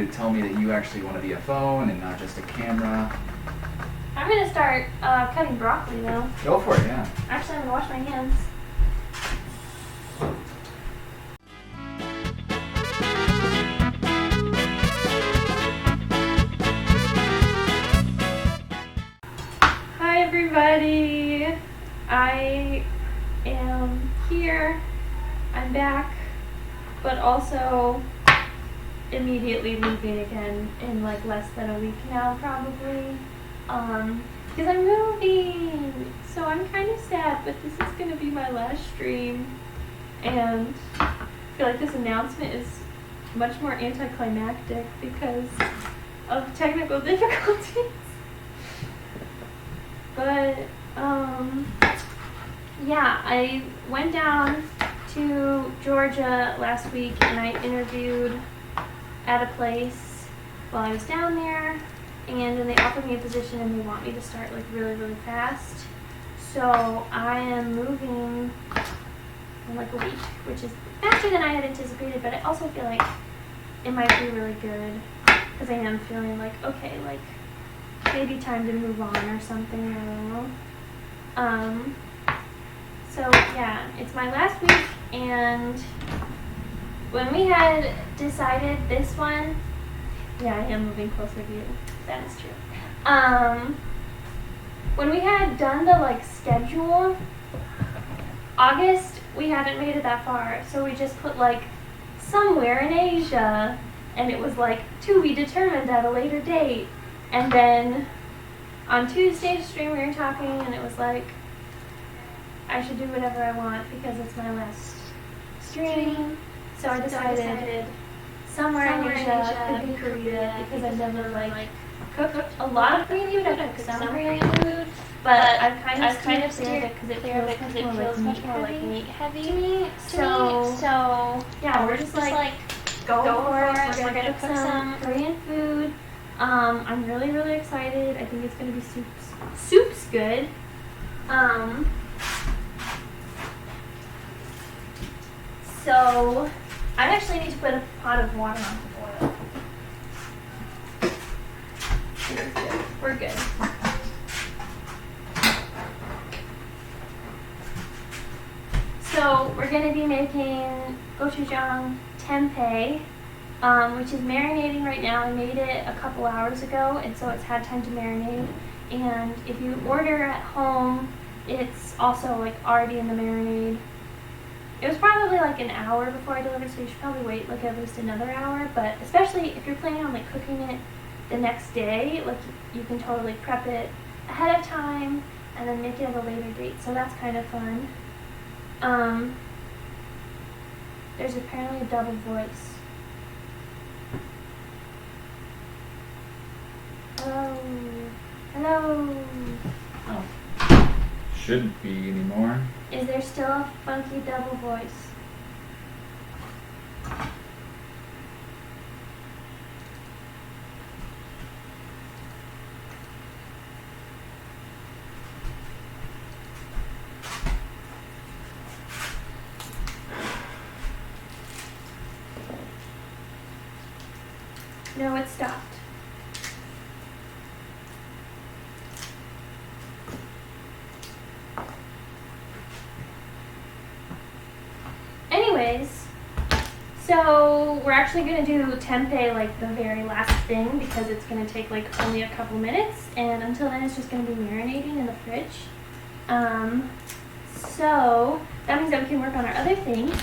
to tell me that you actually want to be a phone and not just a camera. I'm gonna start cutting broccoli though. Go for it, yeah. Actually, I'm gonna wash my hands. Hi everybody. I am here. I'm back, but also immediately leaving again in like less than a week now probably. Because I'm moving, so I'm kind of sad, but this is going to be my last stream, and I feel like this announcement is much more anticlimactic because of technical difficulties. But, yeah, I went down to Georgia last week and I interviewed at a place while I was down there. And then they offered me a position and they want me to start like really, really fast. So I am moving in like a week, which is faster than I had anticipated, but I also feel like it might be really good because I am feeling like, okay, like maybe time to move on or something, I don't know. So yeah, it's my last week, and when we had decided this one, yeah, I am moving closer to you. That is true. When we had done the like schedule, August, we hadn't made it that far, so we just put like somewhere in Asia, and it was like to be determined at a later date. And then on Tuesday's stream we were talking, and it was like I should do whatever I want because it's my last stream. So I decided somewhere in Asia, could be Korea, because I've never like cooked a lot of Korean food. I've cooked some Korean food, but I've kind of steered it because it feels much more like meat heavy to me. So yeah, we're just like go for it. We're gonna cook some Korean food. I'm really, really excited. I think it's gonna be soup's good. So I actually need to put a pot of water on to boil. This is good. We're good. So we're going to be making Gochujang Tempeh, which is marinating right now. I made it a couple hours ago, and so it's had time to marinate. And if you order at home, it's also like already in the marinade. It was probably like an hour before I delivered, so you should probably wait like at least another hour. But especially if you're planning on like cooking it the next day, like you can totally prep it ahead of time and then make it at a later date. So that's kind of fun. There's apparently a double voice. Hello. Hello. Oh. Shouldn't be anymore. Is there still a funky double voice? No, it stopped. Anyways, so we're actually going to do tempeh like the very last thing because it's going to take like only a couple minutes, and until then it's just going to be marinating in the fridge. So that means that we can work on our other things,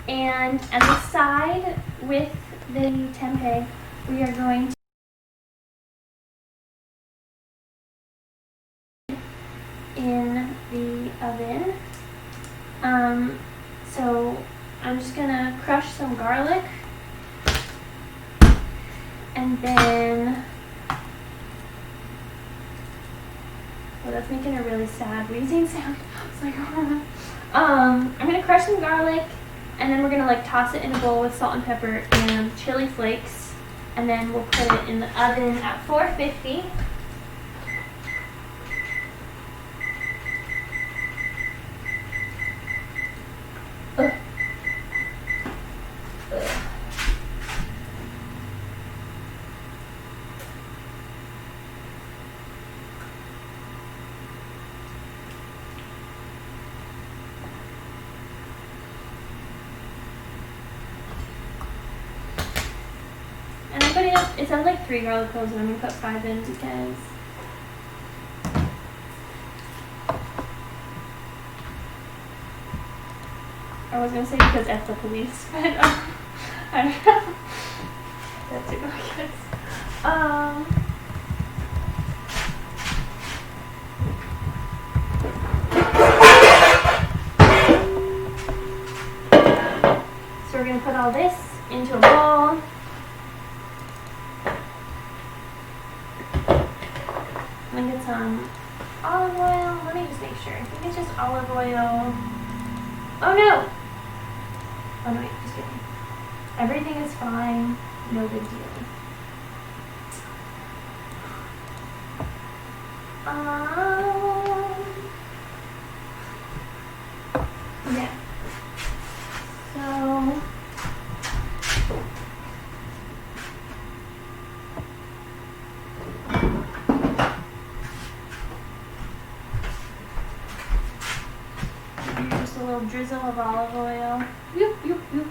and on the side with the tempeh we are going to in the oven. So I'm just gonna crush some garlic, and then, oh, that's making a really sad wheezing sound. It's like, I'm gonna crush some garlic, and then we're gonna like toss it in a bowl with salt and pepper and chili flakes, and then we'll put it in the oven at 450. putting up, it sounds like 3 garlic cloves, and I'm gonna put 5 in because I was gonna say because F the police, but I don't know. That's it, I guess. So we're gonna put all this into a bowl. I'm gonna get some olive oil. Let me just make sure. I think it's just olive oil. Oh no! Oh no, wait, just kidding. Everything is fine. No big deal. Yeah. So just a little drizzle of olive oil. Yoop, yoop, yoop.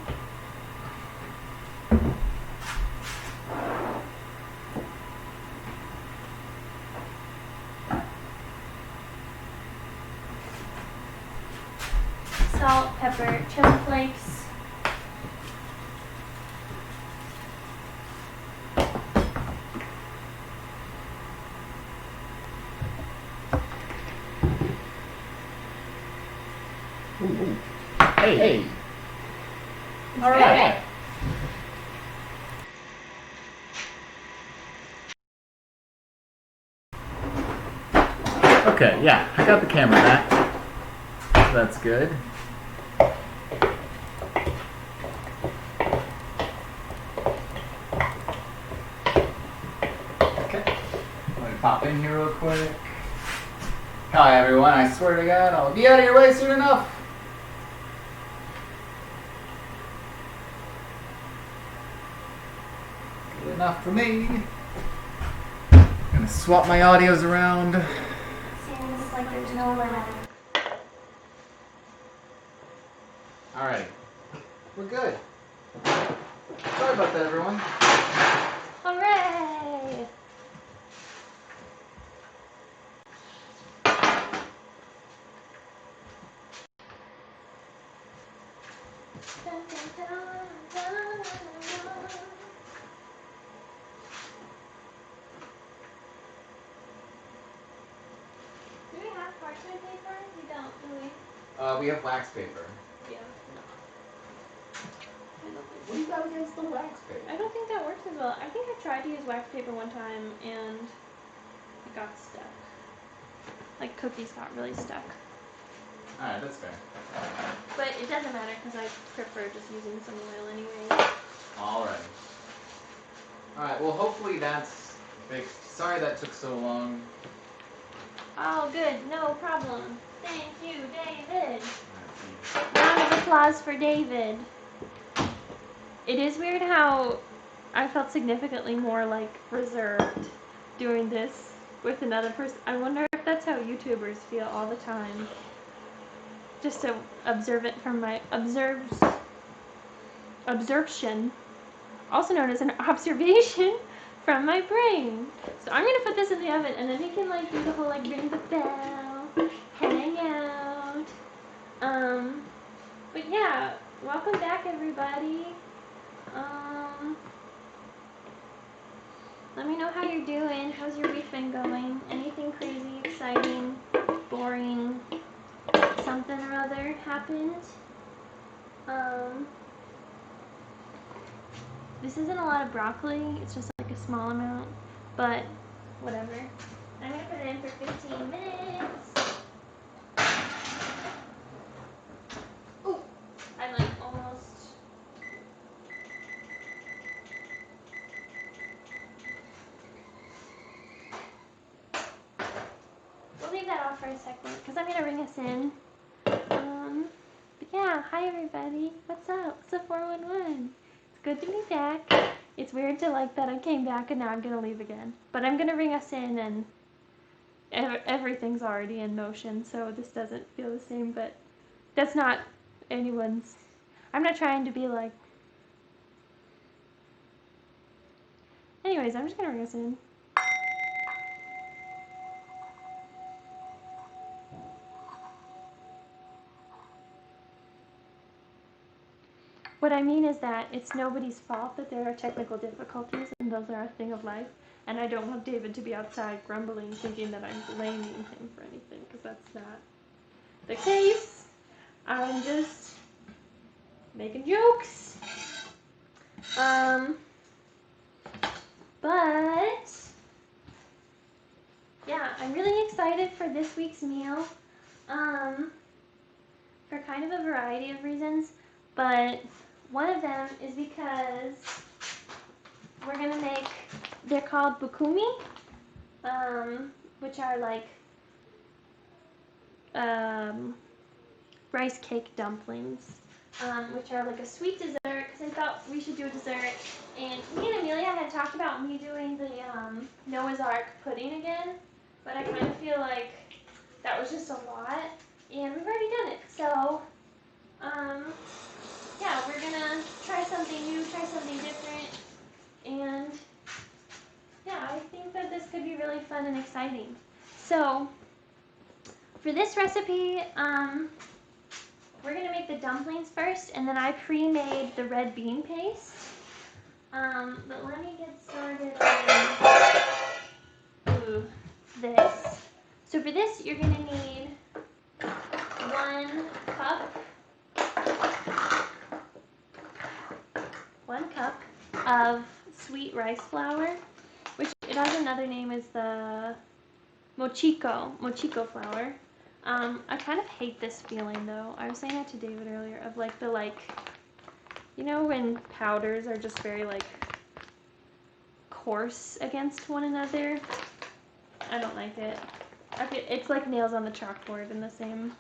Salt, pepper, chili flakes. Ooh. Hey. All right. Okay, yeah, I got the camera back. So that's good. Okay, let me pop in here real quick. Hi everyone, I swear to God, I'll be out of your way soon enough. Good enough for me. Gonna swap my audios around. Seems like there's no limit. Alright, we're good. Sorry about that, everyone. Hooray! Dun, dun, dun, dun, dun. Do we have parchment paper? We don't, do we? We have wax paper. Yeah. No. I don't think What do you got against the wax paper? I don't think that works as well. I think I tried to use wax paper one time and it got stuck. Like cookies got really stuck. Alright, that's fair. But it doesn't matter because I prefer just using some oil anyway. Alright. Alright, well hopefully that's fixed. Sorry that took so long. Oh, good. No problem. Thank you, David. Round of applause for David. It is weird how I felt significantly more like reserved doing this with another person. I wonder if that's how YouTubers feel all the time. Just to observe it from my absorption, also known as an observation from my brain. So I'm gonna put this in the oven, and then we can like do the whole like ring the bell, hang out. But yeah, welcome back everybody. Let me know how you're doing. How's your week been going? Anything crazy, exciting, boring, something or other happened? This isn't a lot of broccoli. It's just like a small amount, but whatever. I'm gonna put it in for 15 minutes. Ooh, I'm like almost. We'll leave that off for a second because I'm gonna ring us in. But yeah, hi everybody. What's up? What's up, 411? It's good to be back. It's weird to like that I came back and now I'm gonna leave again. But I'm gonna ring us in and everything's already in motion, so this doesn't feel the same. But that's not anyone's. I'm not trying to be like. anyways, I'm just gonna bring this in. What I mean is that it's nobody's fault that there are technical difficulties, and those are a thing of life. And I don't want David to be outside grumbling, thinking that I'm blaming him for anything, because that's not the case. I'm just making jokes. But yeah, I'm really excited for this week's meal. For kind of a variety of reasons, but one of them is because we're gonna make, they're called bukumi, which are like rice cake dumplings, which are like a sweet dessert, because I thought we should do a dessert. And me and Amelia had talked about me doing the Noah's Ark pudding again, but I kind of feel like that was just a lot, and we've already done it. So, yeah, we're gonna try something new, try something different, and yeah, I think that this could be really fun and exciting. So, for this recipe, we're gonna make the dumplings first, and then I pre-made the red bean paste. But let me get started on this. So for this, you're gonna need 1 cup of sweet rice flour, which it has another name, is the mochiko flour. I kind of hate this feeling though. I was saying that to David earlier, of like you know when powders are just very like coarse against one another? I don't like it. It's like nails on the chalkboard in the same,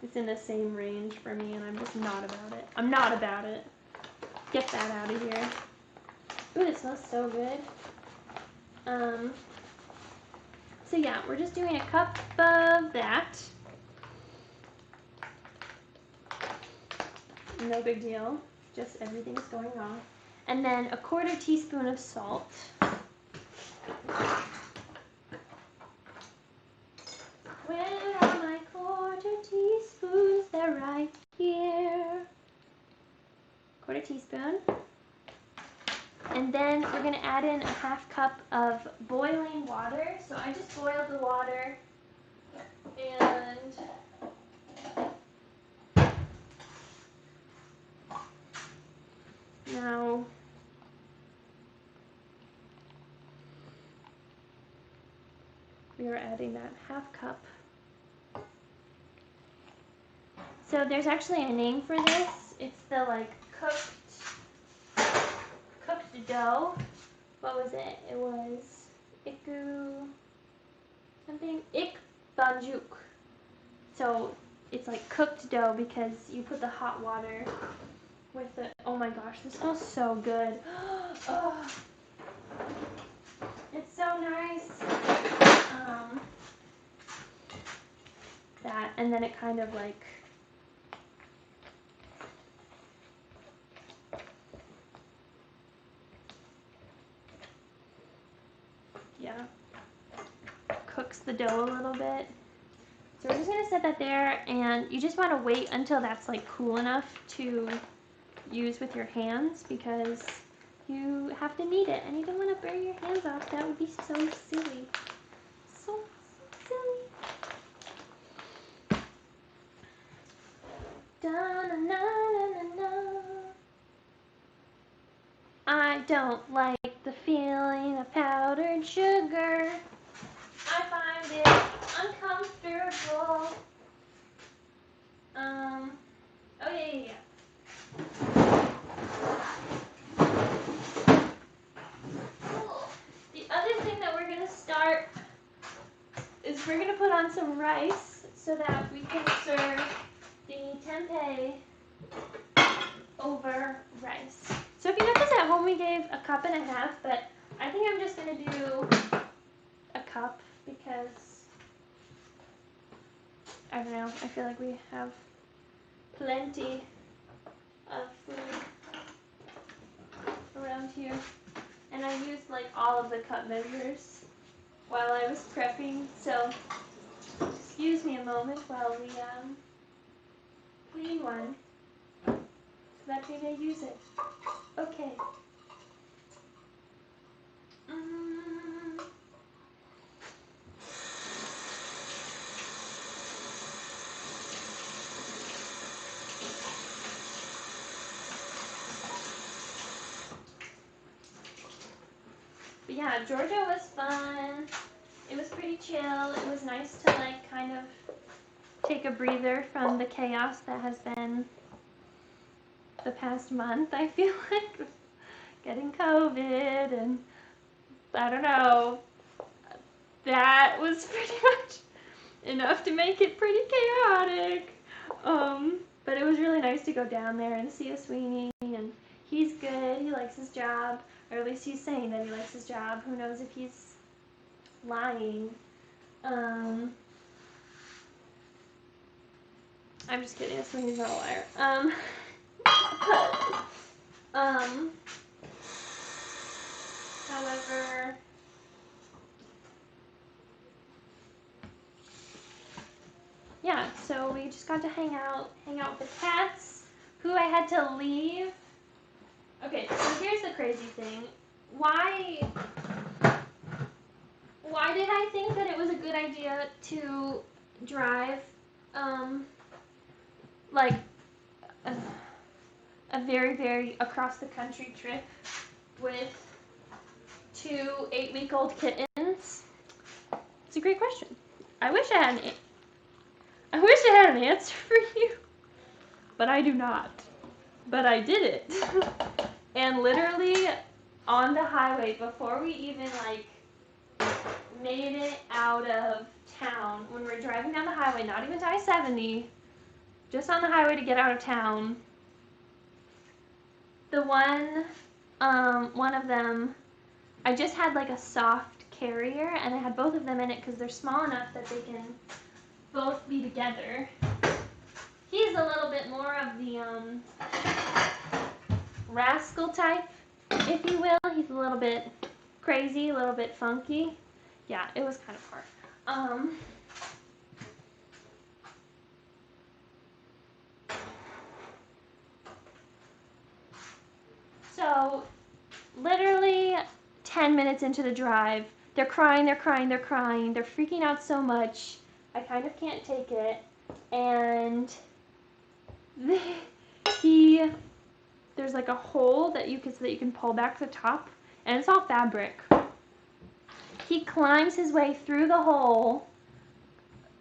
it's in the same range for me, and I'm just not about it. I'm not about it. Get that out of here. Ooh, it smells so good. So yeah, we're just doing a cup of that. No big deal, just everything's going on. And then a 1/4 teaspoon of salt. Where are my 1/4 teaspoons? They're right here. 1/4 teaspoon. And then we're gonna add in a 1/2 cup of boiling water. So I just boiled the water, and now we are adding that 1/2 cup. So there's actually a name for this. It's the like cooked dough. What was it? It was ik banjuk. So it's like cooked dough because you put the hot water with it. Oh my gosh, this smells so good. Oh, it's so nice. That, and then it kind of like, yeah, cooks the dough a little bit. So we're just gonna set that there, and you just want to wait until that's like cool enough to use with your hands, because you have to knead it, and you don't want to burn your hands off. That would be so silly. So silly. Da-na-na-na-na-na. I don't like the feeling of powdered sugar. I find it uncomfortable. Oh yeah. The other thing that we're gonna start is we're gonna put on some rice so that we can serve the tempeh over rice. So if you notice at home we gave a 1.5 cups, but I think I'm just gonna do a cup because I don't know, I feel like we have plenty of food around here. and I used like all of the cup measures while I was prepping. So excuse me a moment while we clean one so that we may use it. Okay. But yeah, Georgia was fun. It was pretty chill. It was nice to like kind of take a breather from the chaos that has been the past month. I feel like getting COVID and I don't know. That was pretty much enough to make it pretty chaotic. But it was really nice to go down there and see a Sweeney, and he's good. He likes his job, or at least he's saying that he likes his job. Who knows if he's lying? I'm just kidding. Sweeney's not a liar. However, yeah, so we just got to hang out with the cats, who I had to leave. Okay, so here's the crazy thing. Why did I think that it was a good idea to drive, like, a very, very across the country trip with 2 8-week-old kittens? It's a great question. I wish I had an answer for you, but I do not. But I did it. And literally on the highway, before we even like made it out of town, when we're driving down the highway, not even to I-70, just on the highway to get out of town, the one of them, I just had like a soft carrier, and I had both of them in it because they're small enough that they can both be together. He's a little bit more of the rascal type, if you will. He's a little bit crazy, a little bit funky. Yeah, it was kind of hard. So literally 10 minutes into the drive, they're crying, they're freaking out so much. I kind of can't take it. And there's like a hole that you can pull back the top, and it's all fabric. He climbs his way through the hole,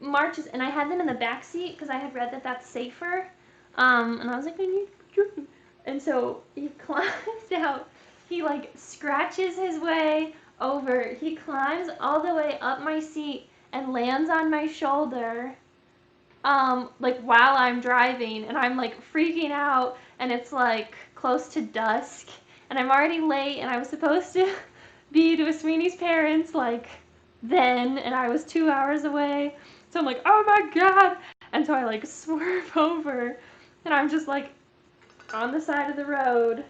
marches, and I had them in the back seat because I had read that that's safer. And I was like, and so he climbs out. He like scratches his way over. He climbs all the way up my seat and lands on my shoulder. Like while I'm driving, and I'm like freaking out, and it's like close to dusk, and I'm already late, and I was supposed to be to Sweeney's parents like then, and I was 2 hours away. So I'm like, oh my god! And so I like swerve over, and I'm just like on the side of the road.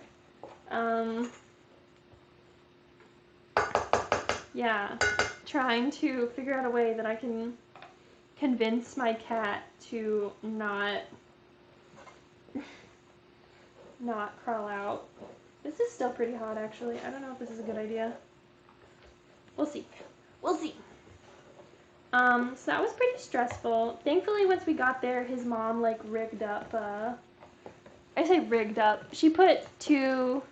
Yeah, trying to figure out a way that I can convince my cat to not crawl out. This is still pretty hot, actually. I don't know if this is a good idea. We'll see. So that was pretty stressful. Thankfully, once we got there, his mom like rigged up. I say rigged up. She put 2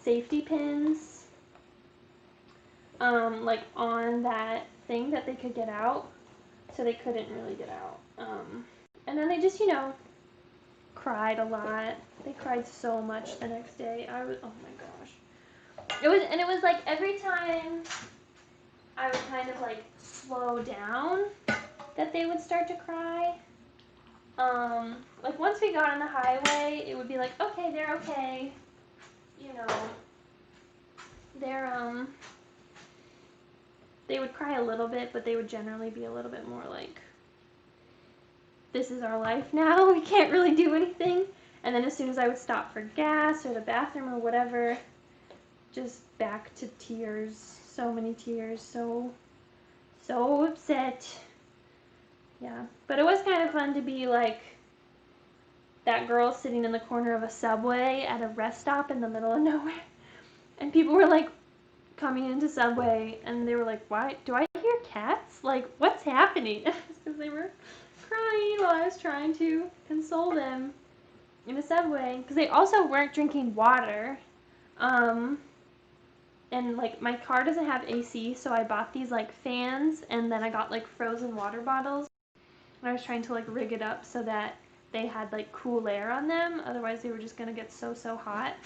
safety pins, like on that thing that they could get out, so they couldn't really get out. And then they just, cried a lot. They cried so much the next day. Oh my gosh. It was like every time I would kind of like slow down that they would start to cry. Like once we got on the highway, it would be like, okay, they're okay. They would cry a little bit, but they would generally be a little bit more like, this is our life now, we can't really do anything. And then as soon as I would stop for gas or the bathroom or whatever, just back to tears. So many tears. So upset. Yeah. But it was kind of fun to be like that girl sitting in the corner of a Subway at a rest stop in the middle of nowhere. And people were like coming into Subway and they were like, why do I hear cats? Like, what's happening? Because they were crying while I was trying to console them in a Subway. Because they also weren't drinking water. And like my car doesn't have AC, so I bought these like fans and then I got like frozen water bottles. And I was trying to like rig it up so that they had like cool air on them. Otherwise they were just gonna get so hot.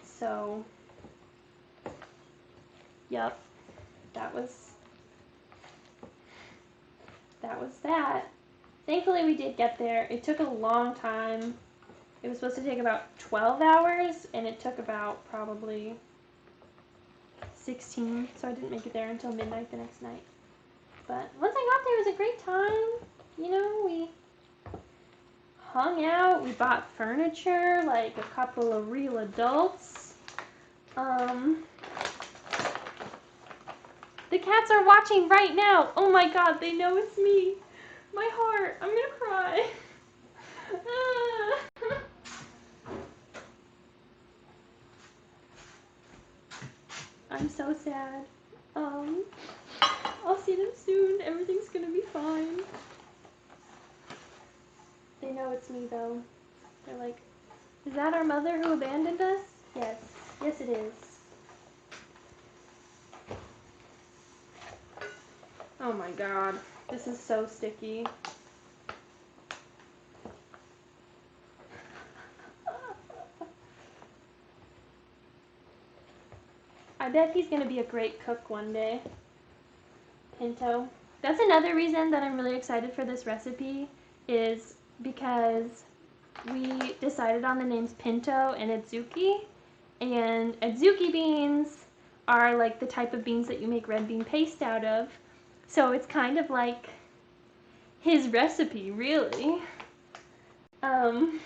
So yep, that was that. Thankfully we did get there. It took a long time. It was supposed to take about 12 hours and it took about probably 16, so I didn't make it there until midnight the next night. But once I got there, it was a great time. You know, we hung out, we bought furniture, like a couple of real adults. The cats are watching right now. Oh my god, they know it's me. My heart, I'm gonna cry. I'm so sad. I'll see them soon. Everything's gonna be fine. They know it's me though. They're like, is that our mother who abandoned us? Yes. Yes, it is. Oh my god. This is so sticky. I bet he's gonna be a great cook one day. Pinto. That's another reason that I'm really excited for this recipe is because we decided on the names Pinto and Adzuki. And Adzuki beans are like the type of beans that you make red bean paste out of. So it's kind of like his recipe, really. You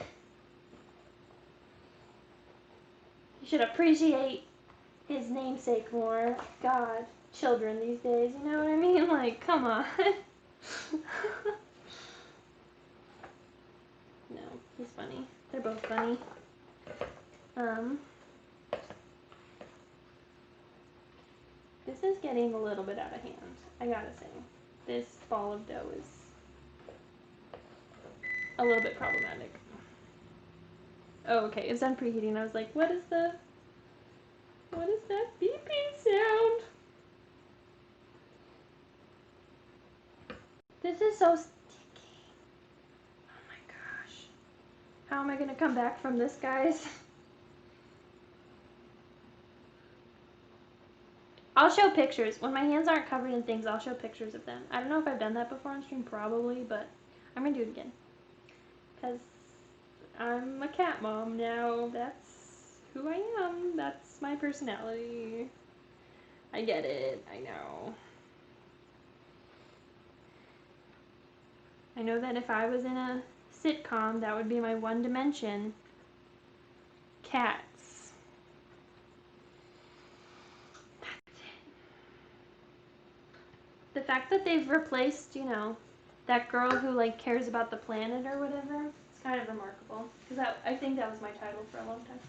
should appreciate his namesake more. God, children these days, you know what I mean? Like, come on. No, he's funny. They're both funny. This is getting a little bit out of hand, I gotta say. This ball of dough is a little bit problematic. Oh, okay, it's done preheating. I was like, what is that beeping sound? This is so sticky. Oh my gosh. How am I gonna come back from this, guys? I'll show pictures. When my hands aren't covered in things, I'll show pictures of them. I don't know if I've done that before on stream, probably, but I'm gonna do it again. Because I'm a cat mom now. That's who I am. That's my personality. I get it. I know. I know that if I was in a sitcom, that would be my one dimension. Cats. That's it. The fact that they've replaced, you know, that girl who like cares about the planet or whatever, it's kind of remarkable. Because I think that was my title for a long time.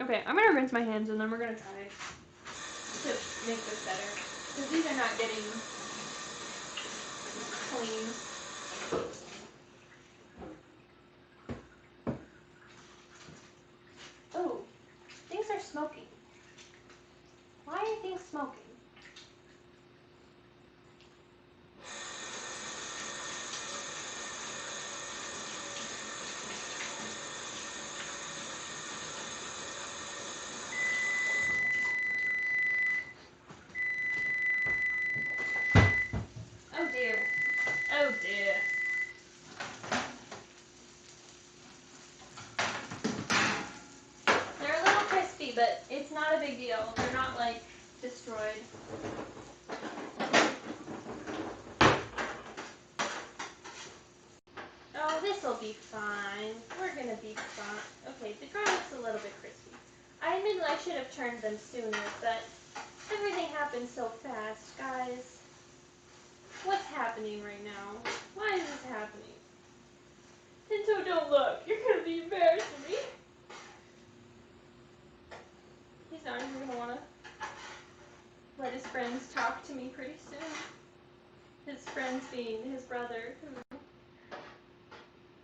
Okay, I'm gonna rinse my hands and then we're gonna try to make this better. Because these are not getting clean. Oh, things are smoking. Why are things smoking? Oh dear. Oh dear. They're a little crispy, but it's not a big deal. They're not like destroyed. will be fine. We're gonna be fine. Okay, the garlic's a little bit crispy. I admit I should have turned them sooner, but everything happened so fast, guys. What's happening right now? Why is this happening? Pinto, don't look. You're gonna be embarrassed for me. He's not even gonna wanna let his friends talk to me pretty soon. His friends being his brother, who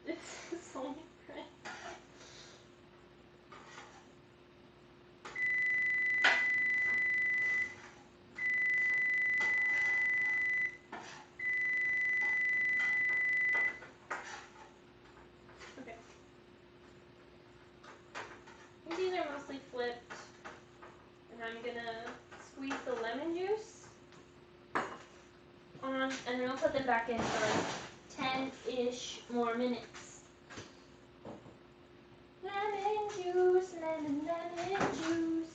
is his only friend. Okay. These are mostly flipped, and I'm gonna squeeze the lemon juice on, and then I'll put them back in for like 10-ish more minutes. Lemon juice, lemon juice.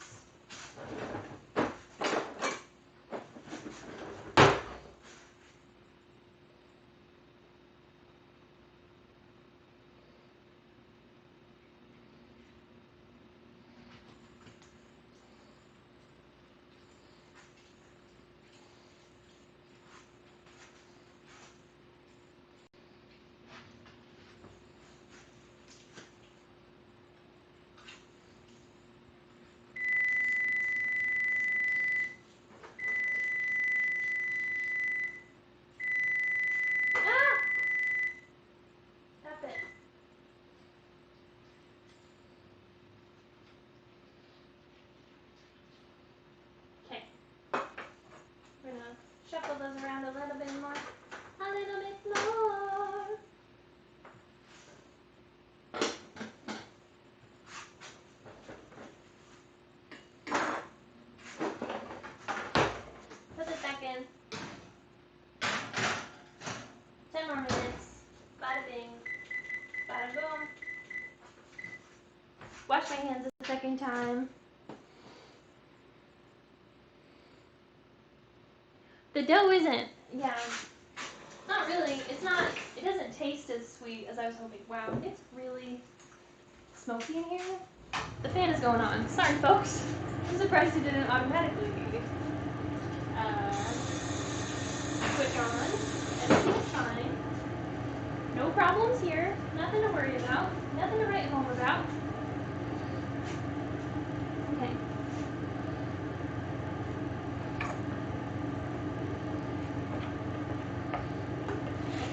Stop it. Okay. We're gonna shuffle those around a little bit more. A little bit more. Put it back in. 10 more minutes. Bada bing. Bada boom. Wash my hands a second time. The dough isn't, not really. It doesn't taste as sweet as I was hoping. Wow, it's really smoky in here. The fan is going on. Sorry, folks. I'm surprised it didn't automatically switch on. Everything's fine. No problems here. Nothing to worry about. Nothing to write home about. Okay.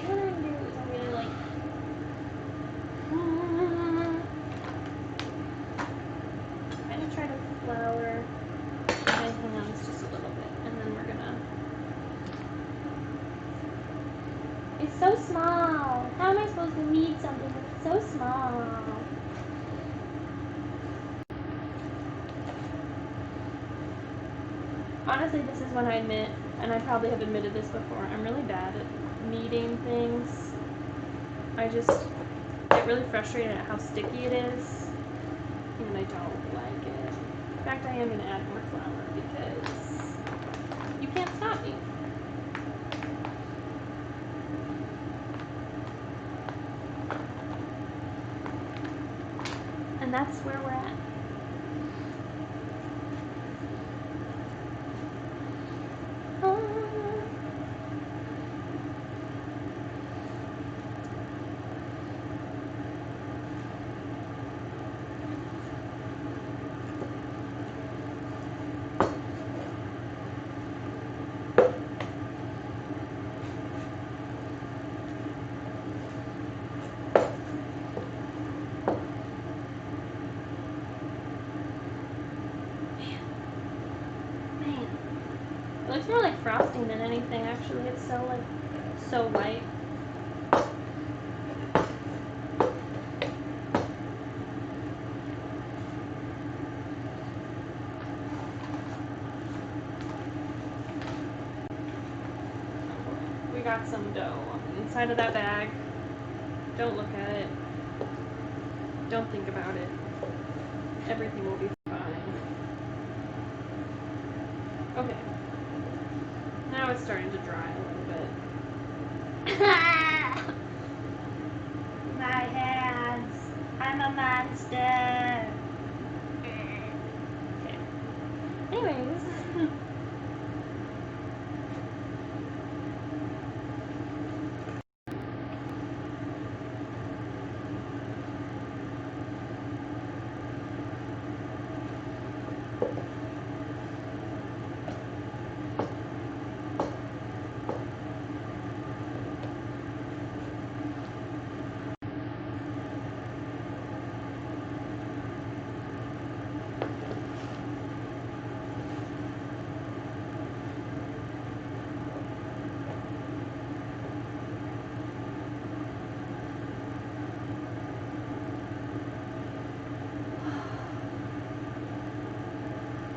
What I'm gonna do is I'm gonna like kind of try to flour my hands just a little bit, and then we're gonna. It's so small. How am I supposed to read something that's so small? Honestly, this is when I admit, and I probably have admitted this before, I'm really bad at kneading things. I just get really frustrated at how sticky it is, and I don't like it. In fact, I am going to add more flour because you can't stop me. And that's where we're at. It looks more like frosting than anything, actually. It's so white. We got some dough on the inside of that bag. Don't look at it. Don't think about it. Everything will be fine. Okay. Now it's starting to dry a little bit. Anyways.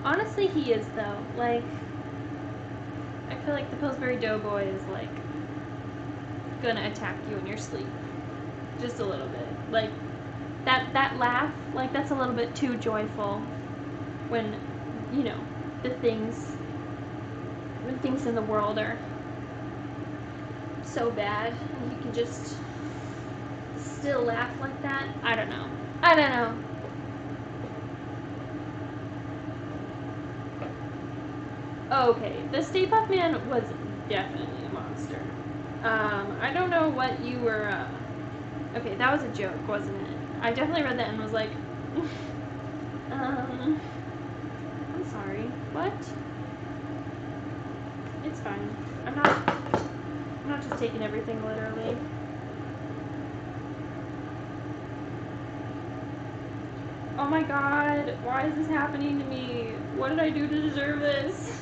Honestly, he is though. Like, I feel like the Pillsbury Doughboy is like gonna attack you in your sleep, just a little bit. Like that laugh, like that's a little bit too joyful. When you know when things in the world are so bad, and you can just still laugh like that. I don't know. I don't know. Okay, the Stay Puft Man was definitely a monster. I don't know what you were. Okay, that was a joke, wasn't it? I definitely read that and was like, I'm sorry. What? It's fine. I'm not just taking everything literally. Oh my god, why is this happening to me? What did I do to deserve this?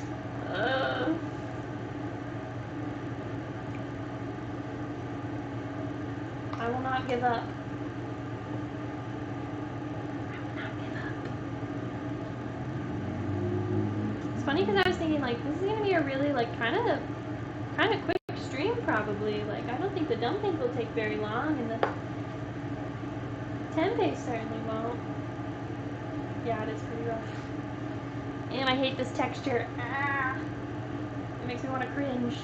I will not give up. I will not give up. It's funny because I was thinking like this is gonna be a really like kind of quick stream probably. Like I don't think the dumplings will take very long, and the tempeh certainly won't. Yeah, it is pretty rough. And I hate this texture. Ah, it makes me want to cringe.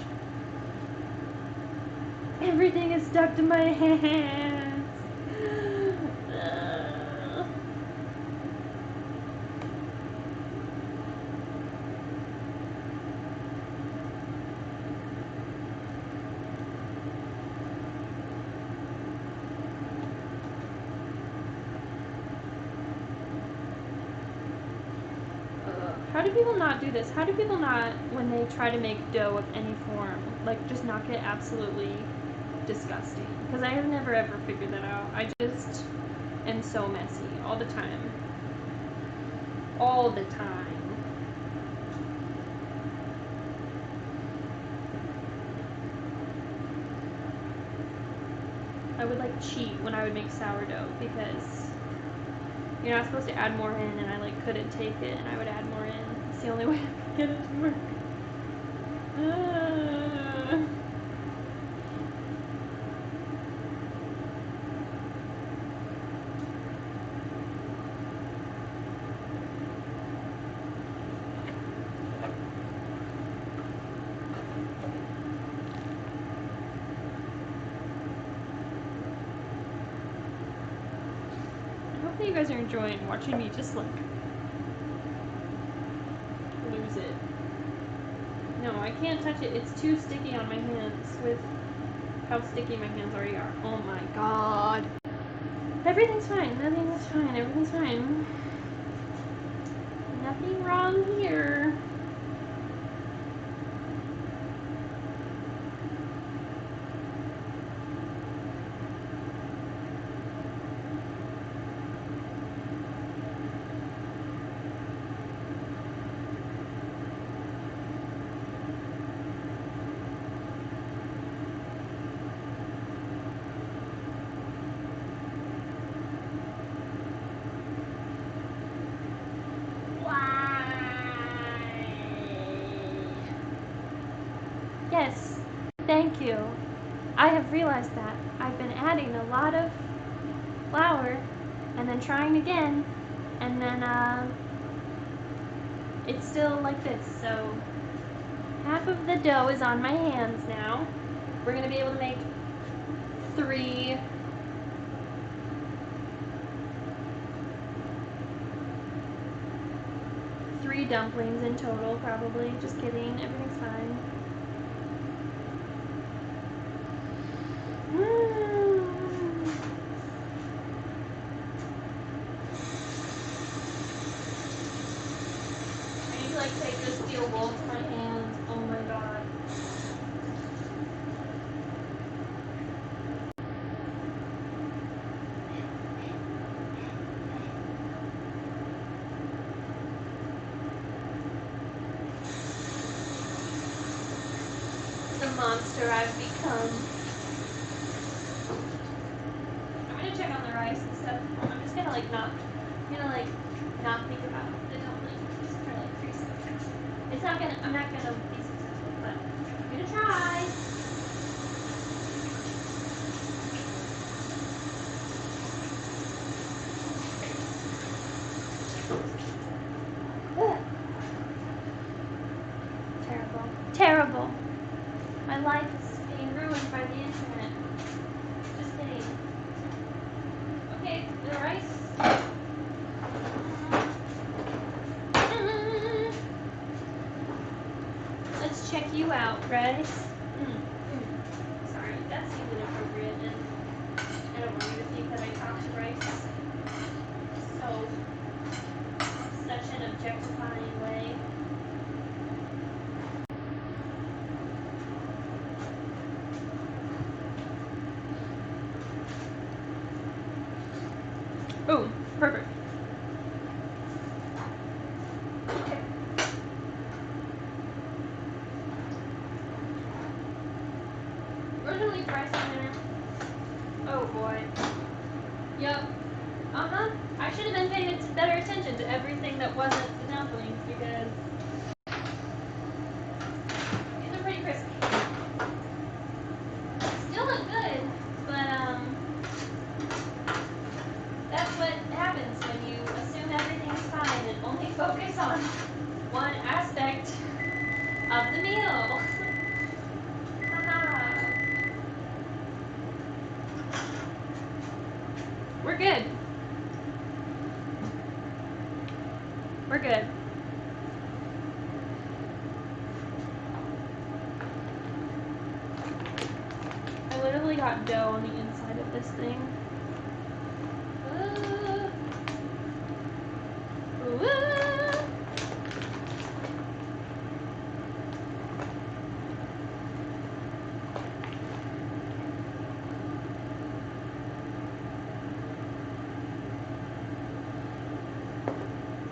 Everything is stuck to my hands. How do people not do this? How do people not, when they try to make dough of any form, like just not get absolutely disgusting? Because I have never ever figured that out. I just am so messy all the time. All the time. I would like cheat when I would make sourdough because you're not supposed to add more in, and I like couldn't take it, and I would add more in. It's the only way I could get it to work. Hopefully you guys are enjoying watching me just like lose it. No, I can't touch it. It's too sticky on my hands with how sticky my hands already are. Oh my god. Everything's fine. Nothing's fine. Everything's fine. Nothing wrong here. Yes, thank you. I have realized that I've been adding a lot of flour and then trying again, and then it's still like this. So half of the dough is on my hands now. We're gonna be able to make three 3 dumplings in total, probably. Just kidding. Everything's fine. I need to like take this steel bowl to my hands. Oh my god. The monster I've become. I'm gonna check on the rice and stuff. I'm just gonna like not think about the dumplings just for like 3 seconds. I'm not gonna be successful, but I'm gonna try. Ugh. Terrible. Terrible. My life is being ruined by the internet. Just kidding. Okay, the rice. Let's check you out, rice. Sorry, that seemed inappropriate, and I don't want you to think that I talk to rice so such an objectifying way. Oh, perfect. Okay. We're gonna leave rice in there. Oh boy. Yep. I should have been paying better attention to everything that wasn't the dumplings because these are pretty crispy. Still look good, but that's what happens when you assume everything's fine and only focus on one aspect of the meal. Haha. We're good. We're good. I literally got dough on the inside of this thing.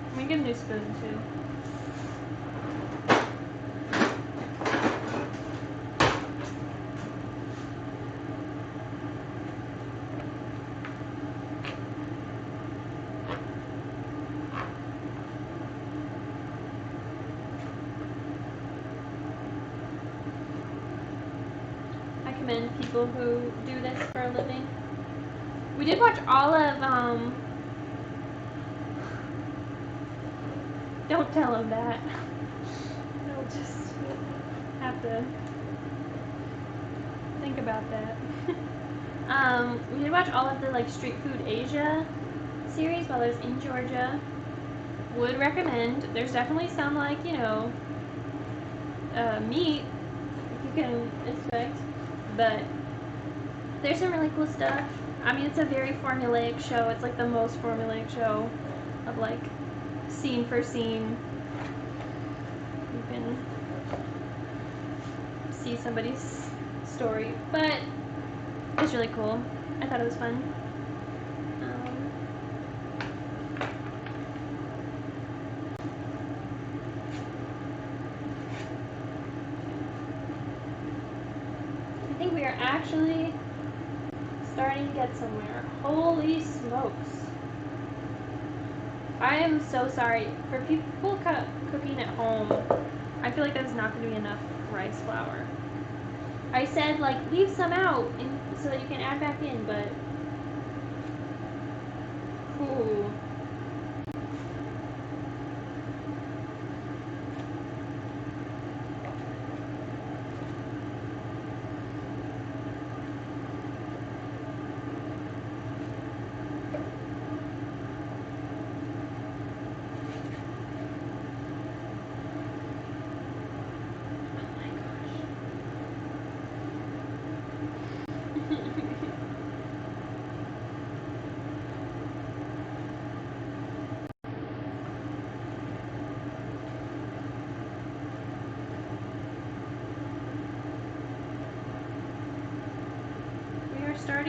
Let me get a new spoon too. I commend people who do this for a living. We did watch all of don't tell him that. They'll just have to think about that. We did watch all of the like Street Food Asia series while I was in Georgia. Would recommend. There's definitely some like, you know, meat you can expect, but there's some really cool stuff. I mean, it's a very formulaic show. It's like the most formulaic show of like scene for scene. You can see somebody's story, but it's really cool. I thought it was fun. I think we are actually starting to get somewhere. Holy smokes. I am so sorry. For people cooking at home, I feel like there's not going to be enough rice flour. I said, like, leave some out so that you can add back in, but... Ooh.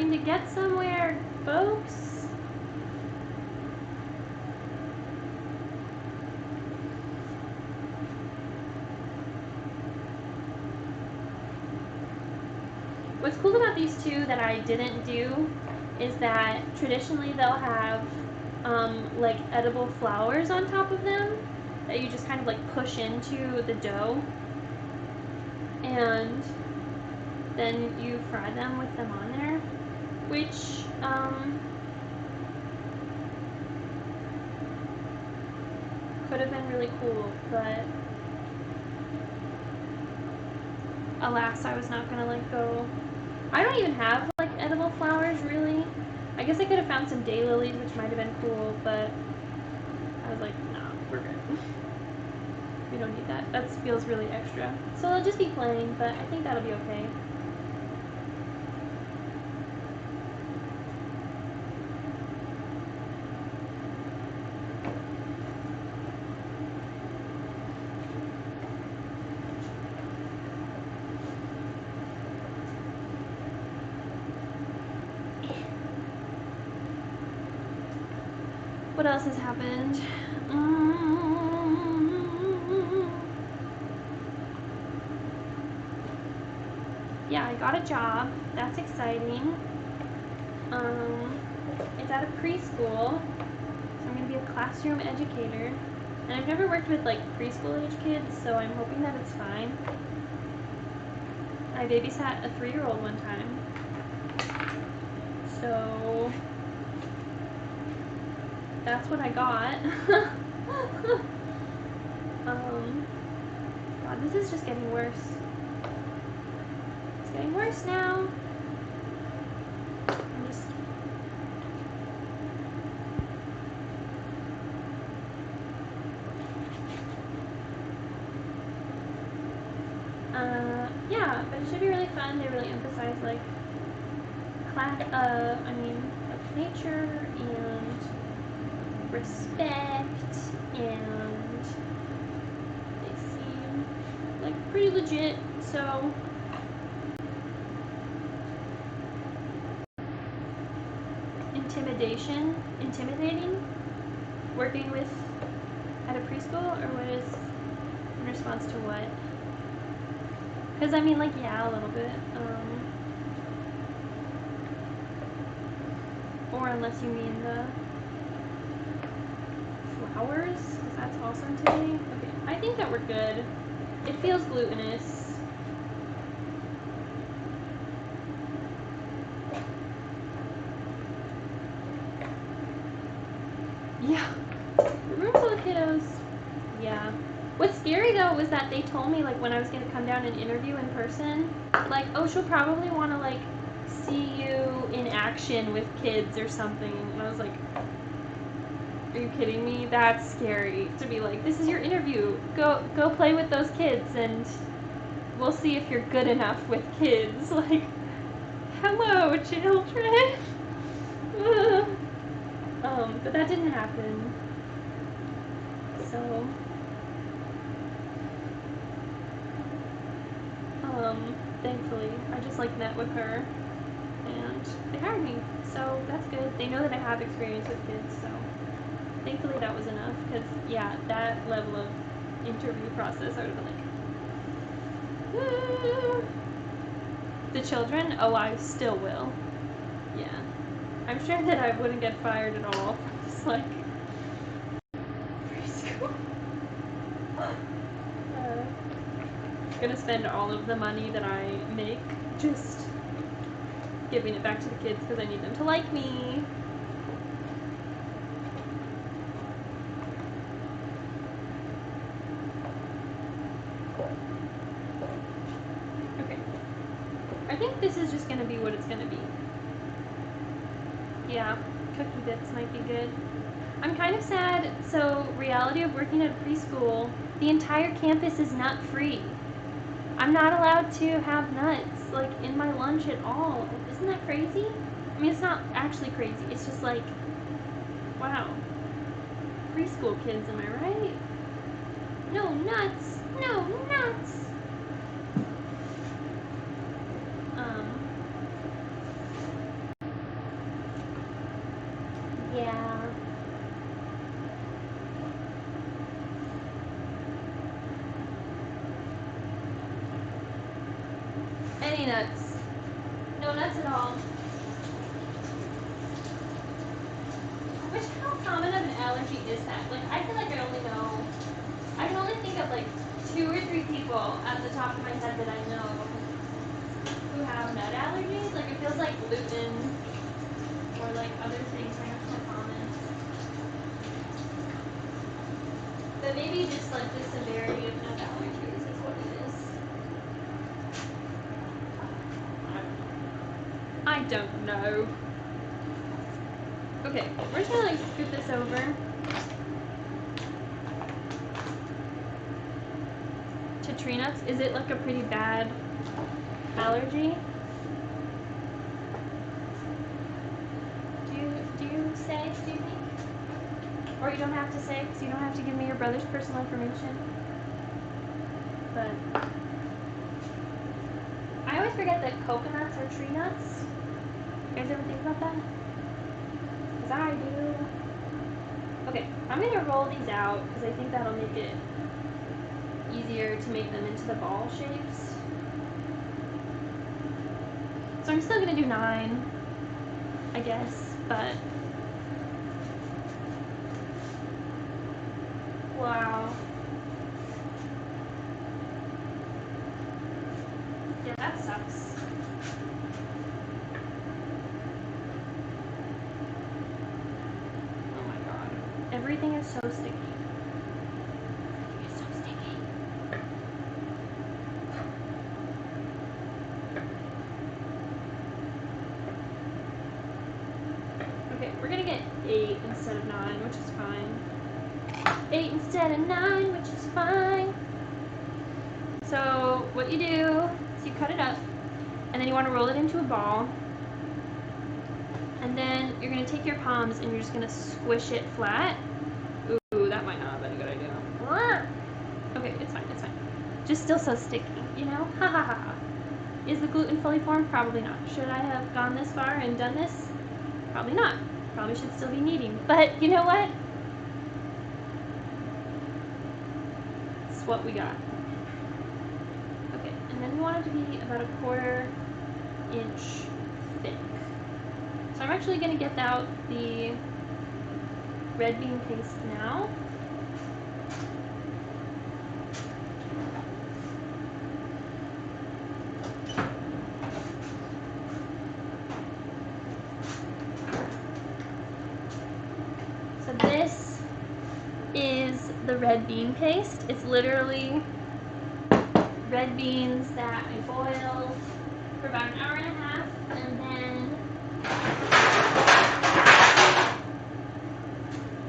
starving to get somewhere, folks. What's cool about these two that I didn't do is that traditionally they'll have like edible flowers on top of them that you just kind of like push into the dough, and then you fry them with them on there, which could have been really cool, but alas, I was not gonna like go. I don't even have like edible flowers really. I guess I could have found some daylilies, which might have been cool, but I was like, nah, we're good. We don't need that. That feels really extra. So it'll just be plain, but I think that'll be okay. What else has happened? Yeah, I got a job. That's exciting. It's at a preschool, so I'm gonna be a classroom educator. And I've never worked with like preschool age kids, so I'm hoping that it's fine. I babysat a 3-year-old one time, so that's what I got. God, this is just getting worse. It's getting worse now. I'm just... yeah, but it should be really fun. They really emphasize like like nature and respect, and they seem like pretty legit, so intimidating working with at a preschool, or what is in response to what? Because I mean, like, yeah, a little bit, or unless you mean the flowers, because that's also intimidating. Okay, I think that we're good. It feels glutinous. Yeah. The room full of kiddos. Yeah. What's scary though was that they told me like when I was gonna come down and interview in person, like, oh, she'll probably want to like see you in action with kids or something. And I was like, are you kidding me? That's scary to be like, this is your interview. Go play with those kids and we'll see if you're good enough with kids. Like, hello, children. But that didn't happen. So, thankfully, I just like met with her and they hired me. So that's good. They know that I have experience with kids, so thankfully that was enough. Because, yeah, that level of interview process, I would have been like, ah. The children? Oh, I still will. Yeah. I'm sure that I wouldn't get fired at all. Just like, preschool. Gonna spend all of the money that I make just giving it back to the kids because I need them to like me. Okay. I think this is just gonna be what it's gonna be. Yeah, cookie bits might be good. I'm kind of sad. So, reality of working at a preschool, the entire campus is nut free. I'm not allowed to have nuts like in my lunch at all. Isn't that crazy? I mean, it's not actually crazy. It's just like, wow. Preschool kids, am I right? No nuts. No nuts. nuts. No nuts at all. Which, how common of an allergy is that? Like, I feel like I can only think of like 2 or 3 people at the top of my head that I know who have nut allergies. Like, it feels like gluten or like other things are much more common. But maybe just like the severity of nut allergies is what it is. I don't know. Okay, we're just gonna like scoot this over to tree nuts. Is it like a pretty bad allergy? Do you say, do you think? Or you don't have to say, because you don't have to give me your brother's personal information. But I always forget that coconuts are tree nuts. You guys ever think about that? Because I do. Okay, I'm going to roll these out because I think that'll make it easier to make them into the ball shapes. So I'm still going to do 9, I guess, but wow. Yeah, that sucks. Oh my god. Everything is so sticky. Everything is so sticky. Okay, we're gonna get 8 instead of 9, which is fine. 8 instead of 9, which is fine. So what you do is you cut it up, and then you want to roll it into a ball. And then you're going to take your palms and you're just going to squish it flat. Ooh, that might not have been a good idea. Okay, it's fine, it's fine. Just still so sticky, you know? Ha ha ha ha. Is the gluten fully formed? Probably not. Should I have gone this far and done this? Probably not. Probably should still be kneading. But you know what? It's what we got. Okay, and then we want it to be about a 1/4 inch thick. So I'm actually going to get out the red bean paste now. So this is the red bean paste. It's literally red beans that I boiled for about 1.5 hours, and then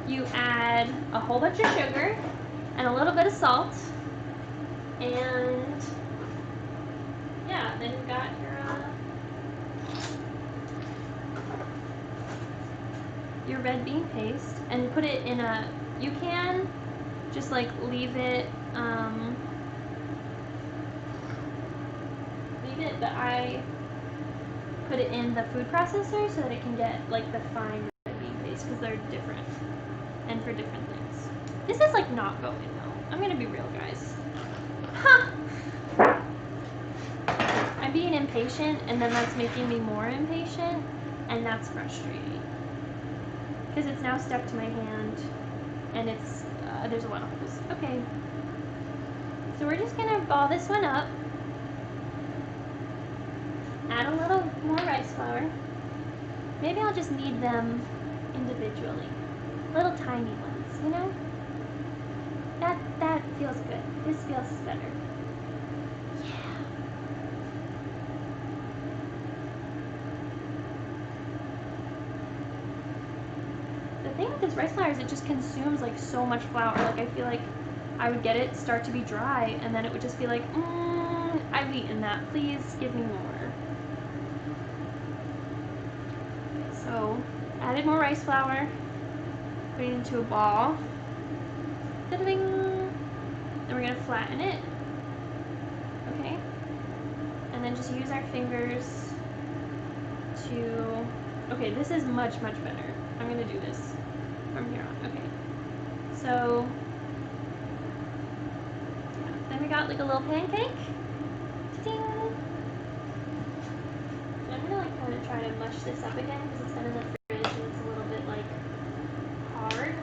you add a whole bunch of sugar and a little bit of salt, and yeah, then you got your red bean paste, and put it in a, you can just like leave it, but I put it in the food processor so that it can get like the fine red bean paste, because they're different and for different things. This is like not going well. I'm gonna be real, guys. Huh. I'm being impatient, and then that's making me more impatient, and that's frustrating. Because it's now stuck to my hand, and it's, there's a lot of holes. Okay. So we're just gonna ball this one up. Add a little more rice flour. Maybe I'll just knead them individually. Little tiny ones, you know? That feels good. This feels better. Yeah. The thing with this rice flour is it just consumes like so much flour. Like I feel like I would get it start to be dry, and then it would just be like, I've eaten that. Please give me more. So, added more rice flour, put it into a ball. Da-da-ding. Then we're going to flatten it. Okay. And then just use our fingers to, okay, this is much, much better. I'm going to do this from here on. Okay. So, yeah. Then we got like a little pancake. Ding. to mush this up again because it's been in the fridge and it's a little bit like hard.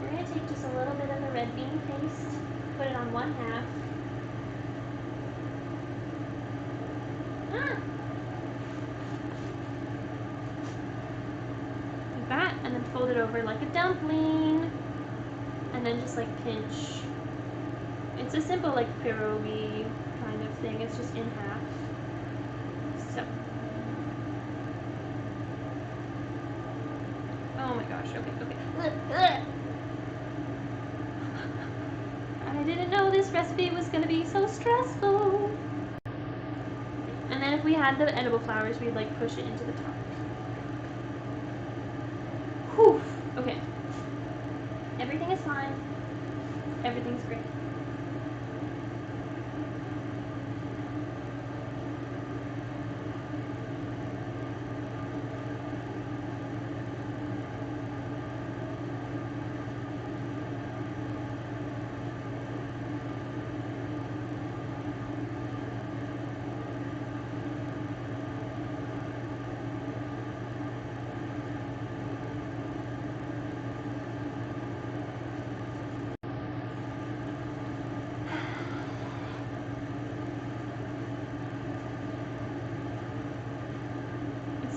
We're going to take just a little bit of the red bean paste, put it on 1/2. Like that, and then fold it over like a dumpling, and then just like pinch. It's a simple like pierogi kind of thing. It's just in half. So. Oh my gosh. Okay. I didn't know this recipe was gonna be so stressful. And then if we had the edible flowers, we'd like push it into the top. Whew. Okay. Everything is fine. Everything's great.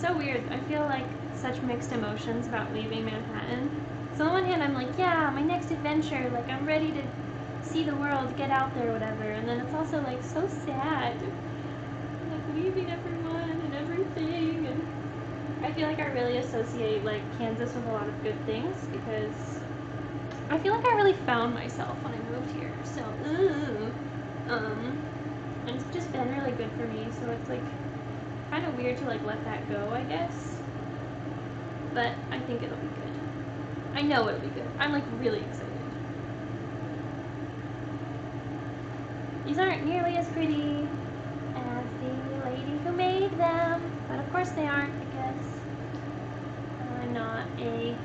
So weird. I feel like such mixed emotions about leaving Manhattan. So on one hand, I'm like, yeah, my next adventure, like I'm ready to see the world, get out there, whatever. And then it's also like so sad, like leaving everyone and everything. And I feel like I really associate like Kansas with a lot of good things because I feel like I really found myself when I moved here. So, and it's just been really good for me. So it's like kind of weird to like let that go, I guess, but I think it'll be good. I know it'll be good. I'm like really excited. These aren't nearly as pretty as the lady who made them, but of course they aren't because I'm not a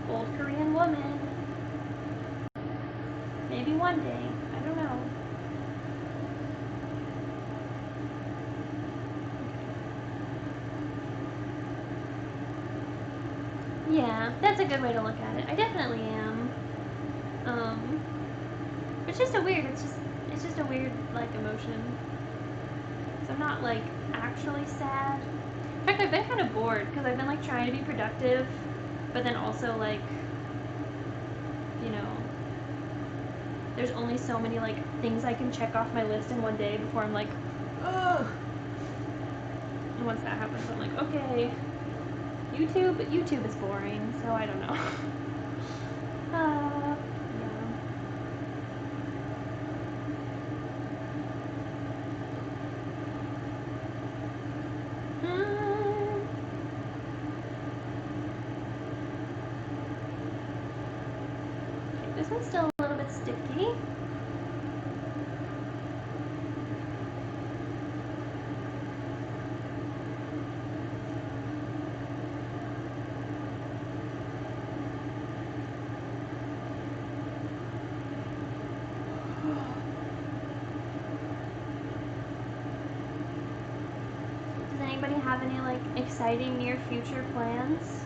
old Korean woman. Maybe one day, I don't know. Yeah, that's a good way to look at it. I definitely am. It's just a weird, it's just a weird, like, emotion. So I'm not, like, actually sad. In fact, I've been kind of bored, because I've been, like, trying to be productive, but then also, like, you know, there's only so many, like, things I can check off my list in one day before I'm like, ugh. And once that happens, I'm like, okay. YouTube is boring, so I don't know. Yeah. Okay, this one's still a little bit sticky. Does anybody have any like exciting near future plans?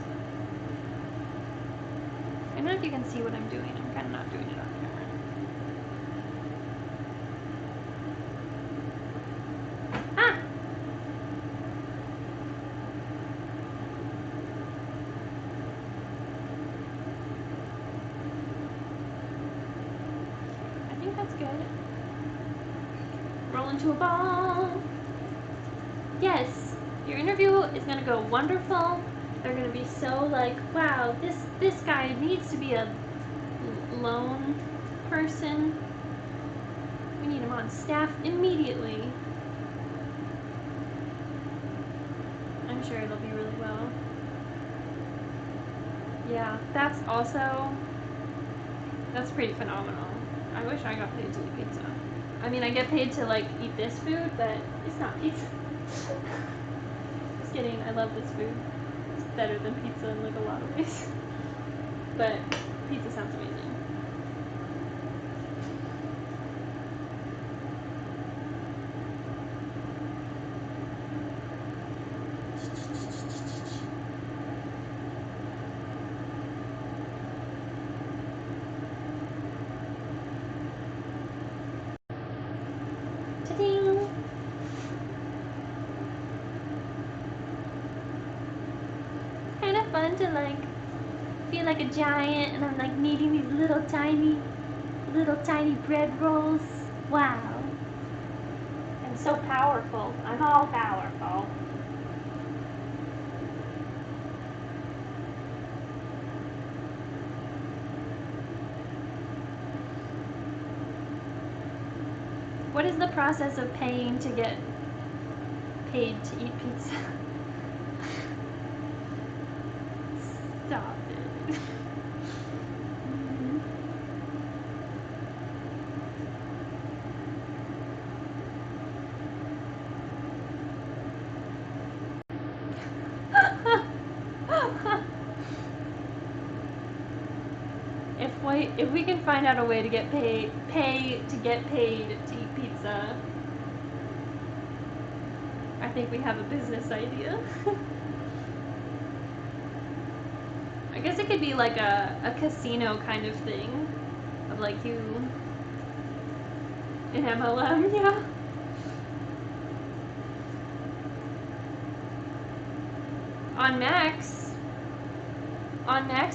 I don't know if you can see what I'm doing. I'm kind of not doing it on camera. Ah! I think that's good. Roll into a ball. Yes, your interview is gonna go wonderful. They're gonna be so like, wow, this guy needs to be a lone person. We need him on staff immediately. I'm sure it'll be really well. Yeah, that's pretty phenomenal. I wish I got paid to eat pizza. I mean, I get paid to like eat this food, but it's not pizza. Just kidding, I love this food. It's better than pizza in like a lot of ways. But pizza sounds amazing. feel like a giant and I'm like kneading these little tiny bread rolls. Wow. I'm so powerful. I'm all powerful. What is the process of paying to get paid to eat pizza? Stop it. If we can find out a way to get pay to get paid to eat pizza, I think we have a business idea. I guess it could be like a casino kind of thing, of like you an MLM, yeah. On Macs,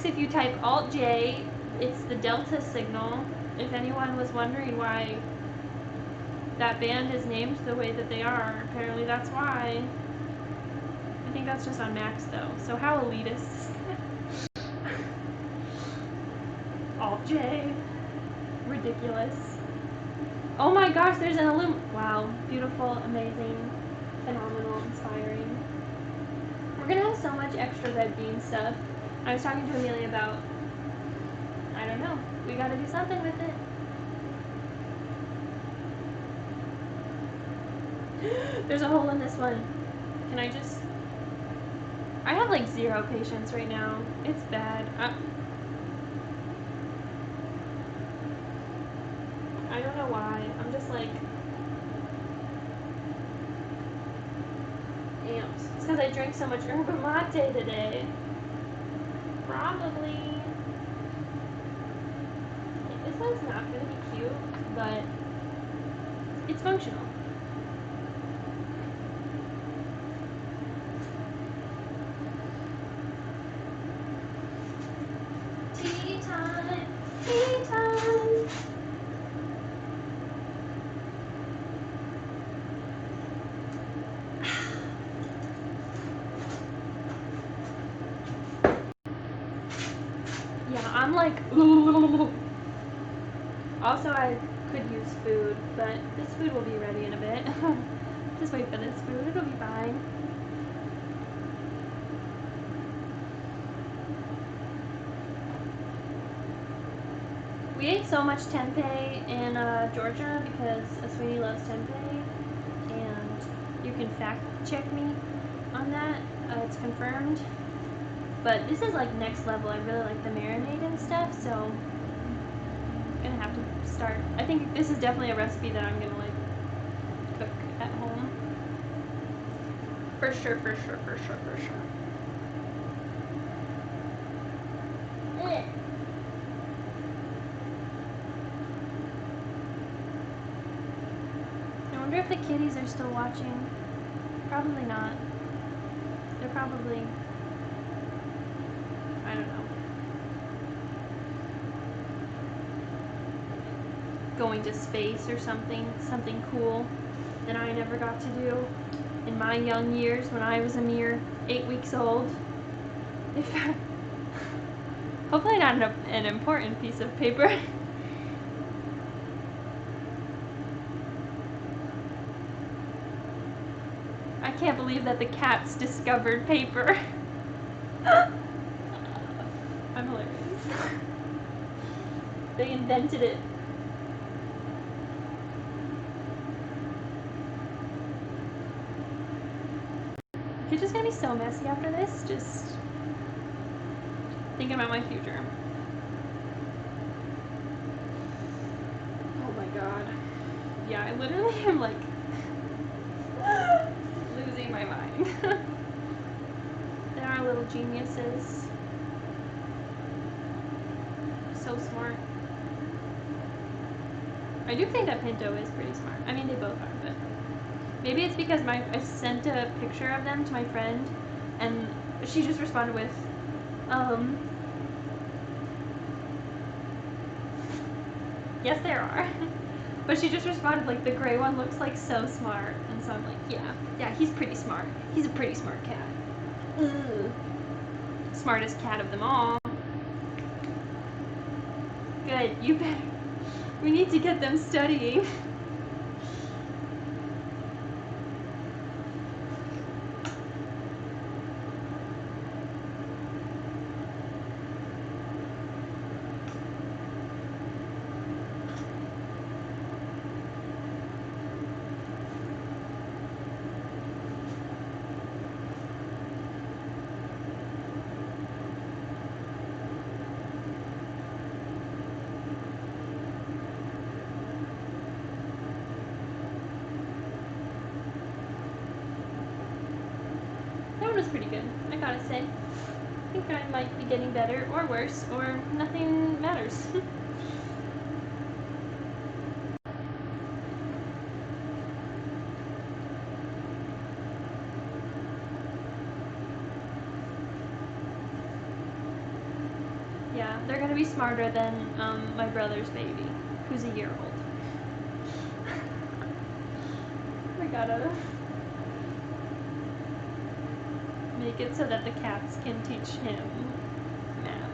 if you type Alt J, it's the Delta signal. If anyone was wondering why that band is named the way that they are, apparently that's why. I think that's just on Macs though. So how elitist. Alt J. Ridiculous. Oh my gosh, there's an wow, beautiful, amazing, phenomenal, inspiring. We're gonna have so much extra red bean stuff. I was talking to Amelia about, I don't know, we gotta do something with it. There's a hole in this one. Can I just... I have like 0 patience right now. It's bad. I don't know why. I'm just like... amped. It's because I drank so much yerba mate today. Probably. This one's not going to be cute, but it's functional. Tea time! Tea time! Yeah, I'm like, ooh. Also, I could use food, but this food will be ready in a bit. Just wait for this food, it'll be fine. We ate so much tempeh in Georgia because Aswini loves tempeh, and you can fact check me on that. It's confirmed. But this is like next level. I really like the marinade and stuff, so I'm gonna have to start. I think this is definitely a recipe that I'm gonna like cook at home. For sure, for sure, for sure, for sure. I wonder if the kitties are still watching. Probably not. They're probably, I don't know, going to space or something cool that I never got to do in my young years when I was a mere 8 weeks old. Hopefully not an important piece of paper. I can't believe that the cats discovered paper. I'm hilarious. They invented it. The kitchen's gonna be so messy after this, just thinking about my future. Oh my god. Yeah, I literally am like losing my mind. They are little geniuses. So smart. I do think that Pinto is pretty smart. I mean, they both are, but maybe it's because I sent a picture of them to my friend, and she just responded with, Yes, there are. But she just responded like, the gray one looks like so smart. And so I'm like, yeah, he's pretty smart. He's a pretty smart cat. Ugh. Smartest cat of them all. Good, you better. We need to get them studying. That one was pretty good, I gotta say. I think I might be getting better or worse, or nothing matters. Yeah, they're gonna be smarter than my brother's baby, who's a year old. I gotta make it so that the cats can teach him math.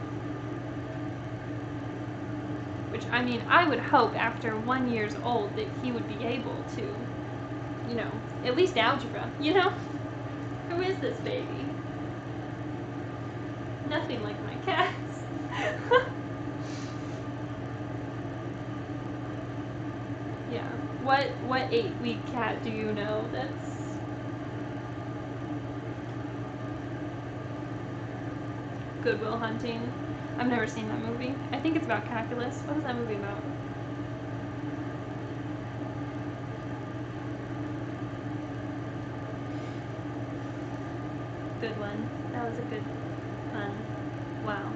Which, I mean, I would hope after 1 year old that he would be able to, you know, at least algebra, you know? Who is this baby? Nothing like my cats. Yeah. What 8-week cat do you know that's Good Will Hunting? I've never seen that movie. I think it's about calculus. What is that movie about? Good one. That was a good pun. Wow.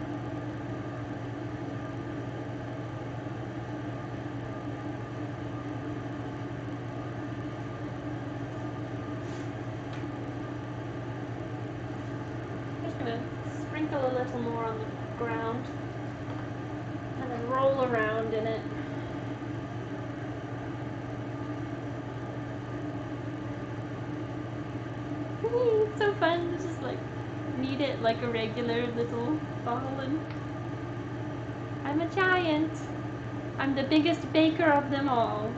Just gonna sprinkle a little more on the ground and then roll around in it. It's so fun to just like knead it like a regular little ball, and I'm a giant. I'm the biggest baker of them all.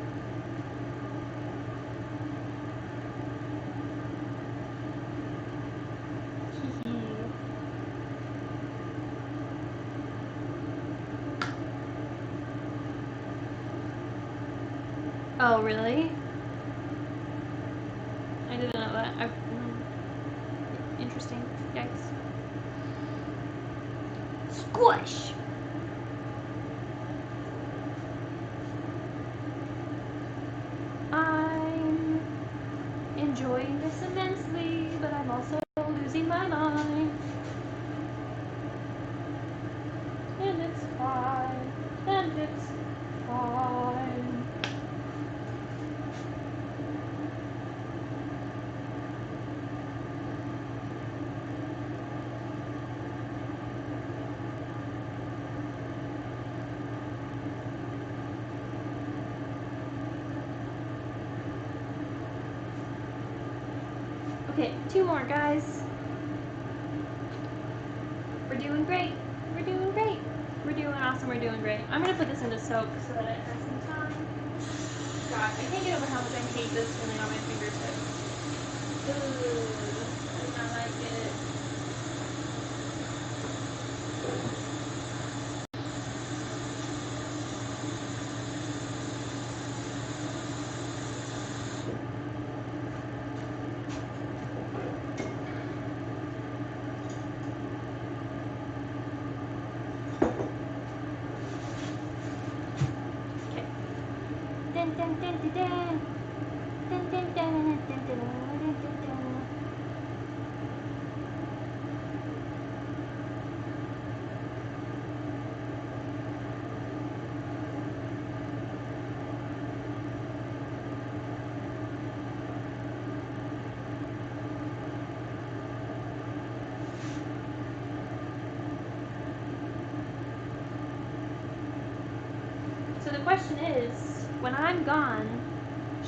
Oh, really? I didn't know that. Interesting. Yikes. Squish! I'm enjoying this immensely, but I'm also losing my mind. And it's fine. And it's fine. Okay, 2 more, guys. We're doing great. We're doing great. We're doing awesome. We're doing great. I'm gonna put this into soak so that it has some time. God, I can't get over how much I hate this feeling on my fingertips. Ugh, I do not like it. Okay. Dun dun dun dun dun. Dun dun dun dun dun dun dun dun dun. So the question is, when I'm gone,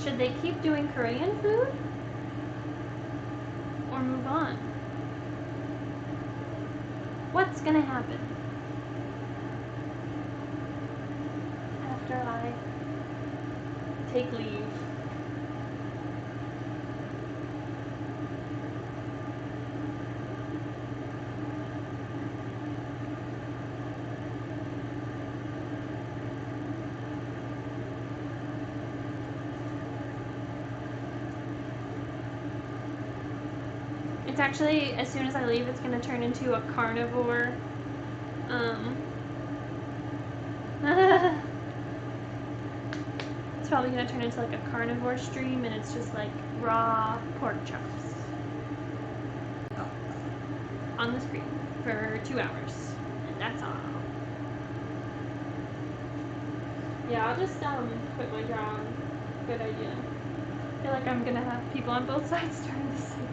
should they keep doing Korean food or move on? What's gonna happen after I take leave? It's actually, as soon as I leave, it's going to turn into a carnivore, it's probably going to turn into like a carnivore stream, and it's just like raw pork chops on the screen for 2 hours, and that's all. Yeah, I'll just quit my job. Good idea. I feel like I'm going to have people on both sides trying to save me.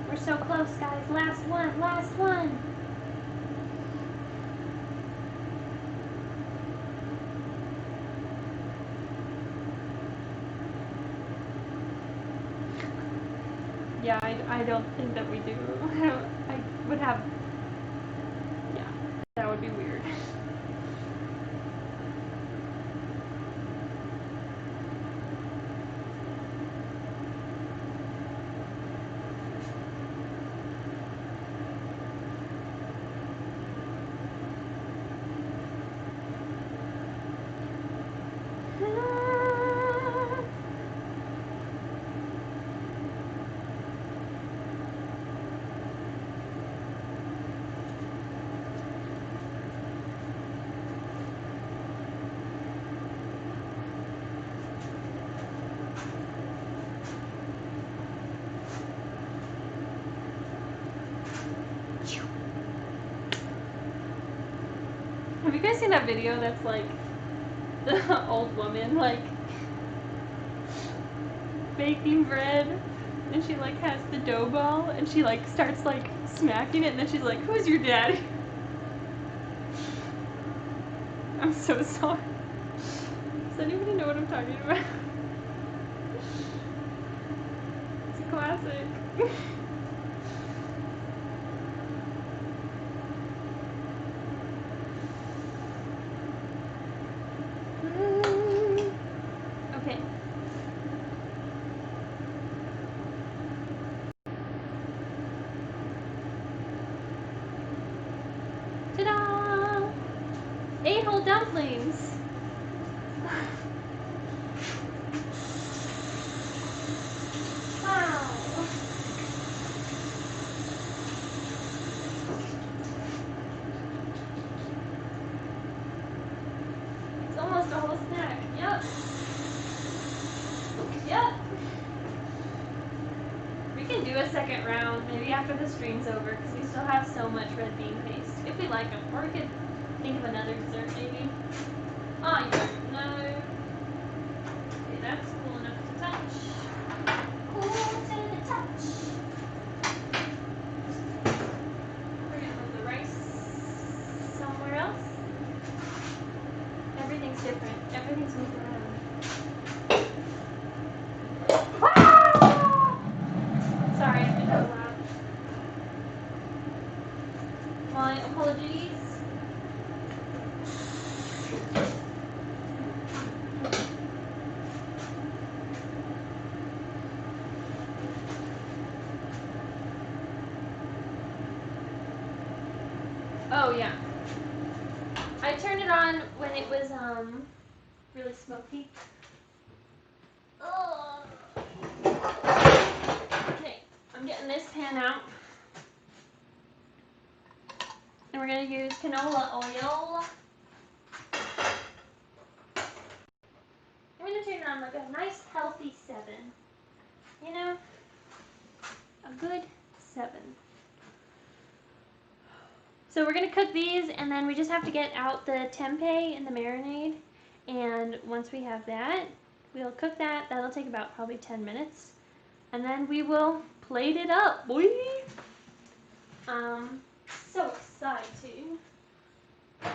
We're so close, guys. Last one, last one. Yeah, I don't think that we do. I would have, yeah, that would be weird. Have you guys seen that video that's like the old woman like baking bread, and she like has the dough ball and she like starts like smacking it, and then she's like, "Who's your daddy?" I'm so sorry. Does anybody know what I'm talking about? It's a classic. Okay. Ta-da! 8 whole dumplings. Wow. It's almost a whole snack. Yep. Yep. We can do a second round maybe after the stream's over, because we still have so much red bean paste, if we like them. Or we could think of another dessert maybe. Oh, you don't know. Okay, that's cool enough to touch. Cool to the touch. We're gonna move the rice somewhere else. Everything's different. Everything's moved around. Sorry, that was loud. My apologies. Oh yeah. I turned it on when it was really smoky. Ugh. Okay, I'm getting this pan out. And we're going to use canola oil. I'm going to turn it on like a nice healthy 7. You know? A good 7. So we're gonna cook these, and then we just have to get out the tempeh and the marinade. And once we have that, we'll cook that. That'll take about probably 10 minutes. And then we will plate it up, boy. So exciting. Let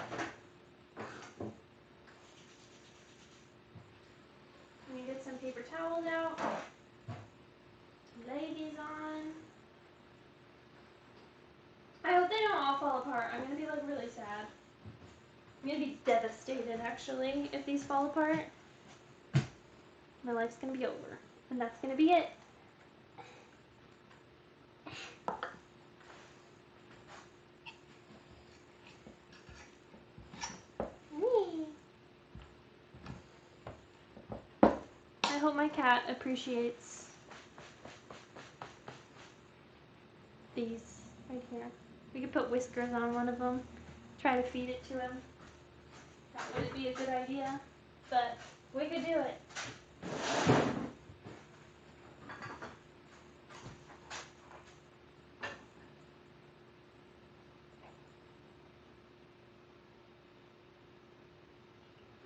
me get some paper towels out. Lay these on. I hope they don't all fall apart. I'm gonna be like really sad. I'm gonna be devastated actually if these fall apart. My life's gonna be over. And that's gonna be it. I hope my cat appreciates these right here. We could put whiskers on one of them. Try to feed it to him. That wouldn't be a good idea, but we could do it.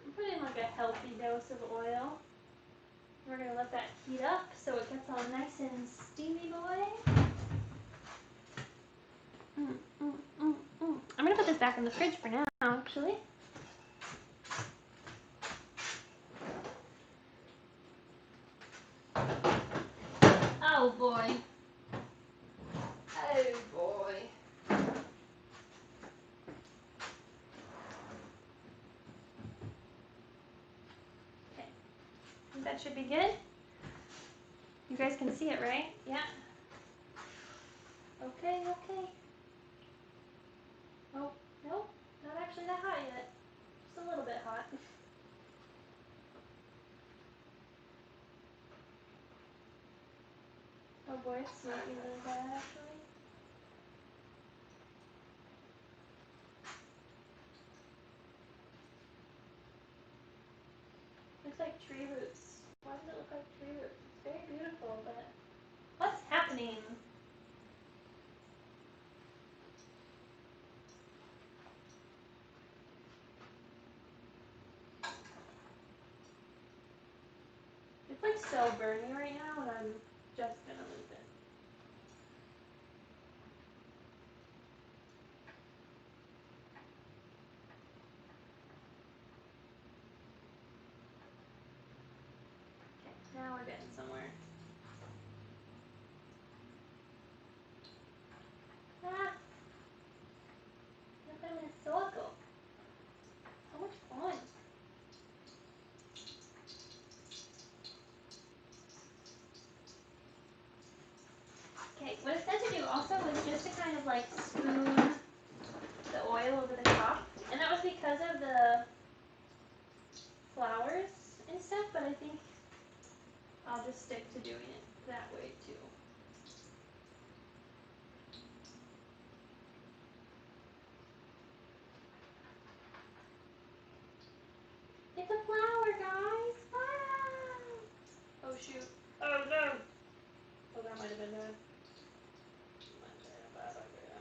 I'm putting like a healthy dose of oil. We're gonna let that heat up so it gets all nice and steamy, boy. I'm gonna put this back in the fridge for now, actually. Oh boy. Oh boy. Okay. I think that should be good. You guys can see it, right? Yeah. Okay, okay. Oh, no, not actually that hot yet. Just a little bit hot. Oh boy, it's smoking really bad actually. Looks like tree roots. Why does it look like tree roots? It's very beautiful, but what's happening? It's like so burny right now, and I'm just gonna leave it. Okay, now we're getting somewhere. Ah! Look at him in a circle. So much fun. Okay, what it's meant to do also was just to kind of like spoon the oil over the top. And that was because of the flowers and stuff, but I think I'll just stick to doing it that way too. It's a flower, guys! Ah! Oh shoot. Oh no! Oh, that might have been bad. Might have been a bad idea.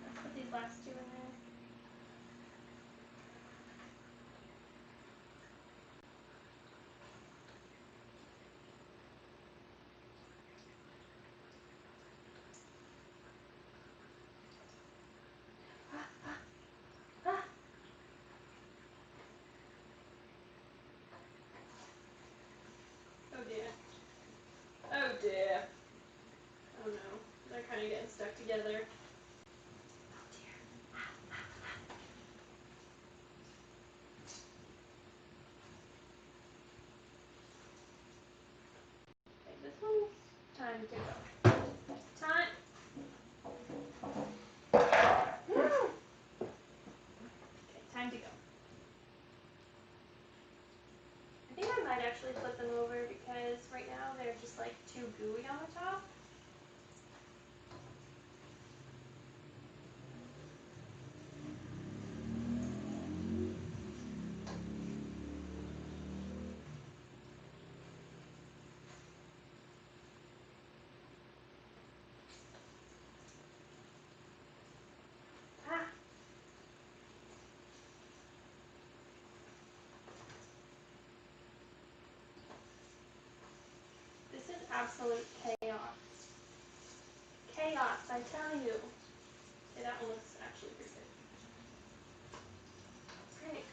Let's put these last two in there. Ah, ah, ah. Oh dear. Oh dear. Oh no. They're kind of getting stuck together. Oh dear. Take this one. time to go. Time. Okay, time to go. I think I might actually flip them over because right now they're just like too gooey on the top. Ah. This is absolute chaos. Chaos, I tell you. Okay, that one looks actually pretty good. Great.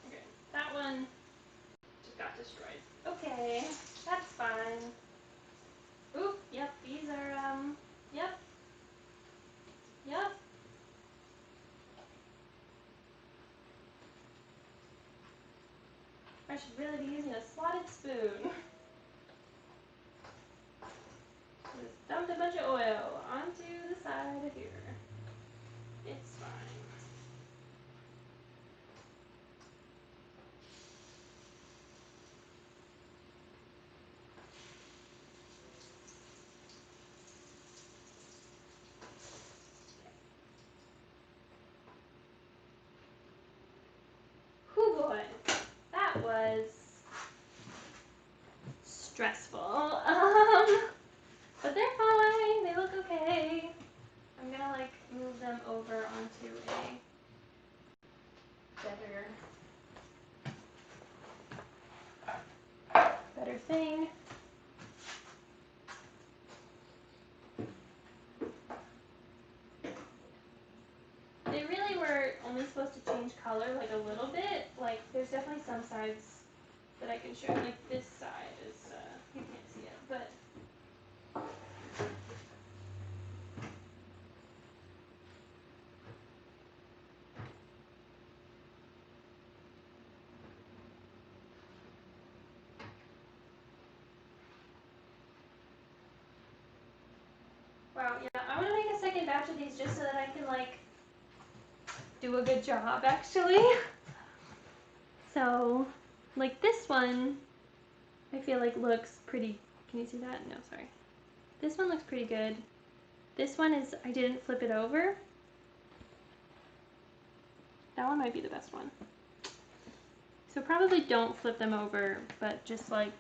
Okay, that one just got destroyed. Okay, that's fine. Oop, yep, these are, yep. Yep. I should really be using a slotted spoon. Just dumped a bunch of oil onto the side of here. It's fine. Whew boy, that was stressful. But they're fine. They look okay. I'm gonna like move them over onto a better thing. They really were only supposed to change color like a little bit. Like there's definitely some sides that I can show. Like this side is you can't see it, but wow, yeah, I want to make a second batch of these just so that I can like do a good job actually. So, like this one, I feel like looks pretty, can you see that? No, sorry. This one looks pretty good. This one is, I didn't flip it over. That one might be the best one. So probably don't flip them over, but just like,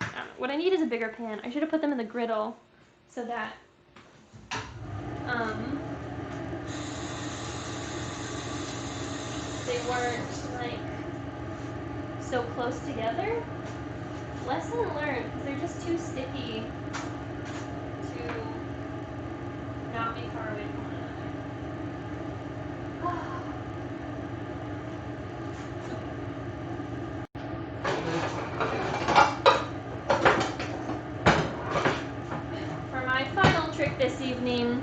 I don't know. What I need is a bigger pan. I should have put them in the griddle so that they weren't like so close together. Lesson learned, because they're just too sticky to not be far away from one another. For my final trick this evening,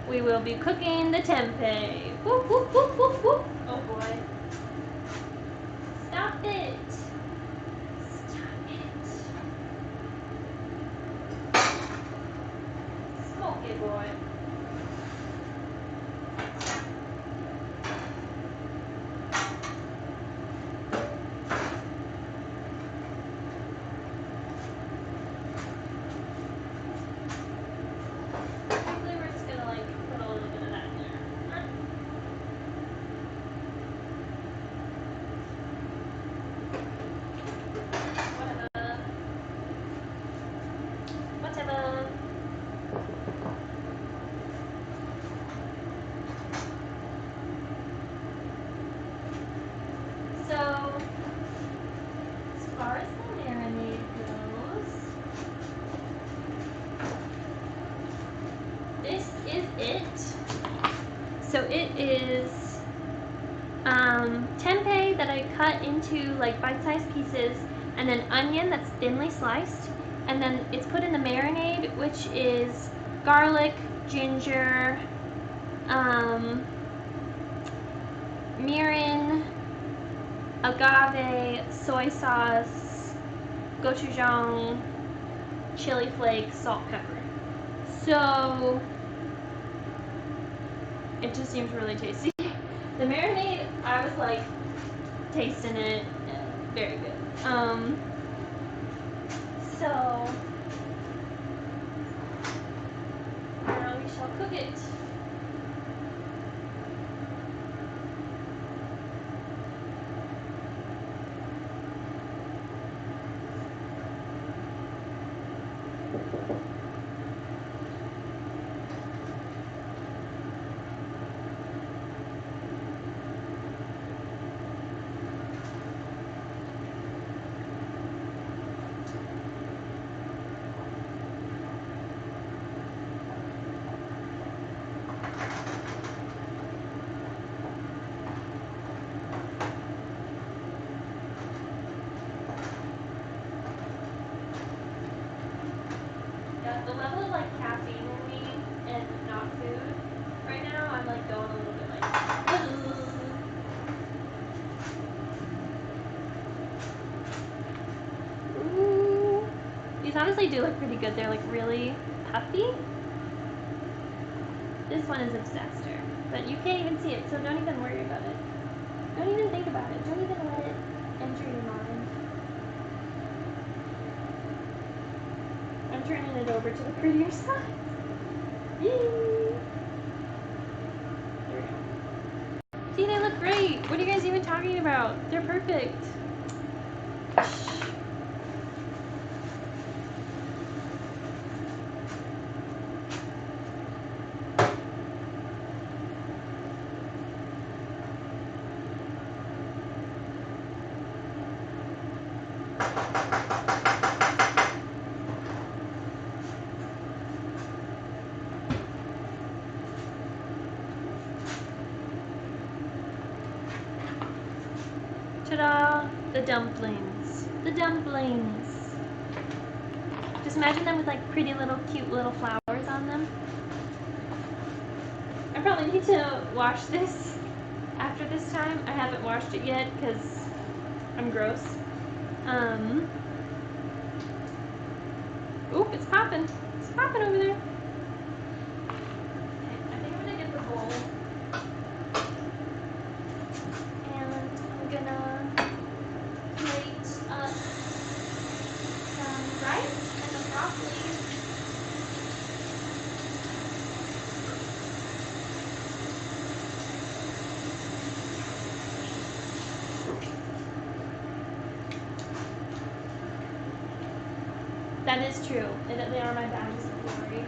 we will be cooking the tempeh. Whoop, whoop, whoop, whoop, whoop. Oh boy. Stop it. Stop it. Smoke it, boy. Actually, we're just gonna like put a little bit of that in there. Whatever. is it. So it is tempeh that I cut into like bite-sized pieces, and then onion that's thinly sliced, and then it's put in the marinade, which is garlic, ginger, mirin, agave, soy sauce, gochujang, chili flakes, salt, pepper. So it just seems really tasty. The marinade, I was like tasting it, and very good. So now we shall cook it. The level of like caffeine in me and not food right now, I'm like going a little bit like ooh. These honestly do look pretty good. They're like really puffy. This one is obsessed, but you can't even see it, so don't even worry about it. Don't even think about it. Don't even let it enter your mind. I'm turning it over to the prettier side. Yay! There we go. See, they look great. What are you guys even talking about? They're perfect. Ta-da! The dumplings. The dumplings. Just imagine them with like pretty little cute little flowers on them. I probably need to wash this after this time. I haven't washed it yet because I'm gross. Oop, it's popping. It's popping over there. Okay, I think I'm gonna get the bowl. And I'm gonna plate up some rice and the broccoli. That is true. They are my bags of glory.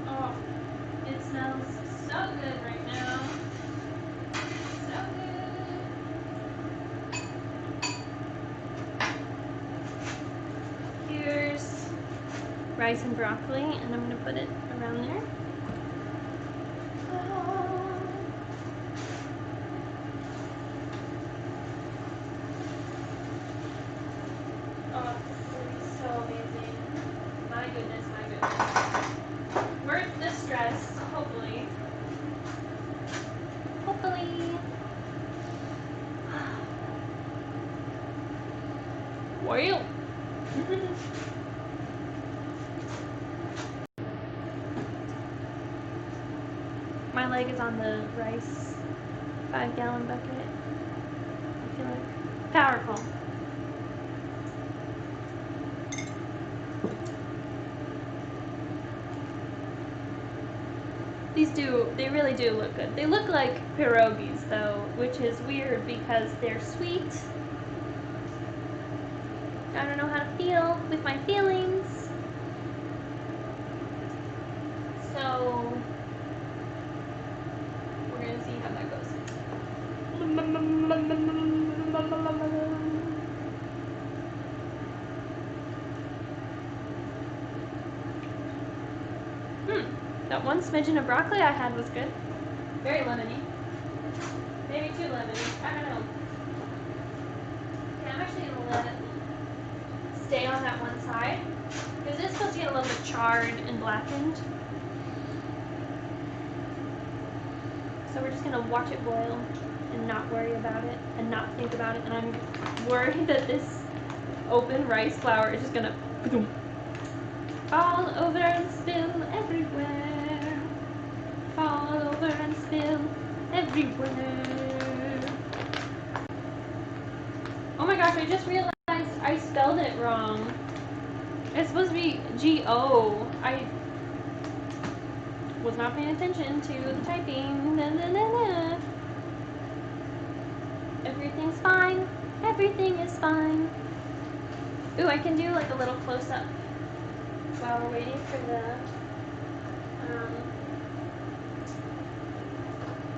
Oh, it smells so good right now. So good. Here's rice and broccoli, and I'm gonna put it around there. Oh, this is gonna be so amazing. My goodness, my goodness. Worth the stress, hopefully. Hopefully. Well. My leg is on the rice 5-gallon bucket. I feel like powerful. They really do look good. They look like pierogies though, which is weird because they're sweet. I don't know how to feel with my feelings. So we're gonna see how that goes. That one smidgen of broccoli I had was good. Very lemony. Maybe too lemony. I don't know. Okay, I'm actually gonna let it stay on that one side because it's supposed to get a little bit charred and blackened. So we're just gonna watch it boil and not worry about it and not think about it. And I'm worried that this open rice flour is just gonna fall over and spill everywhere. Fall over and spill everywhere. Oh my gosh, I just realized I spelled it wrong. It's supposed to be G-O. I was not paying attention to the typing. Everything's fine. Everything is fine. Ooh, I can do like a little close-up while we're waiting for the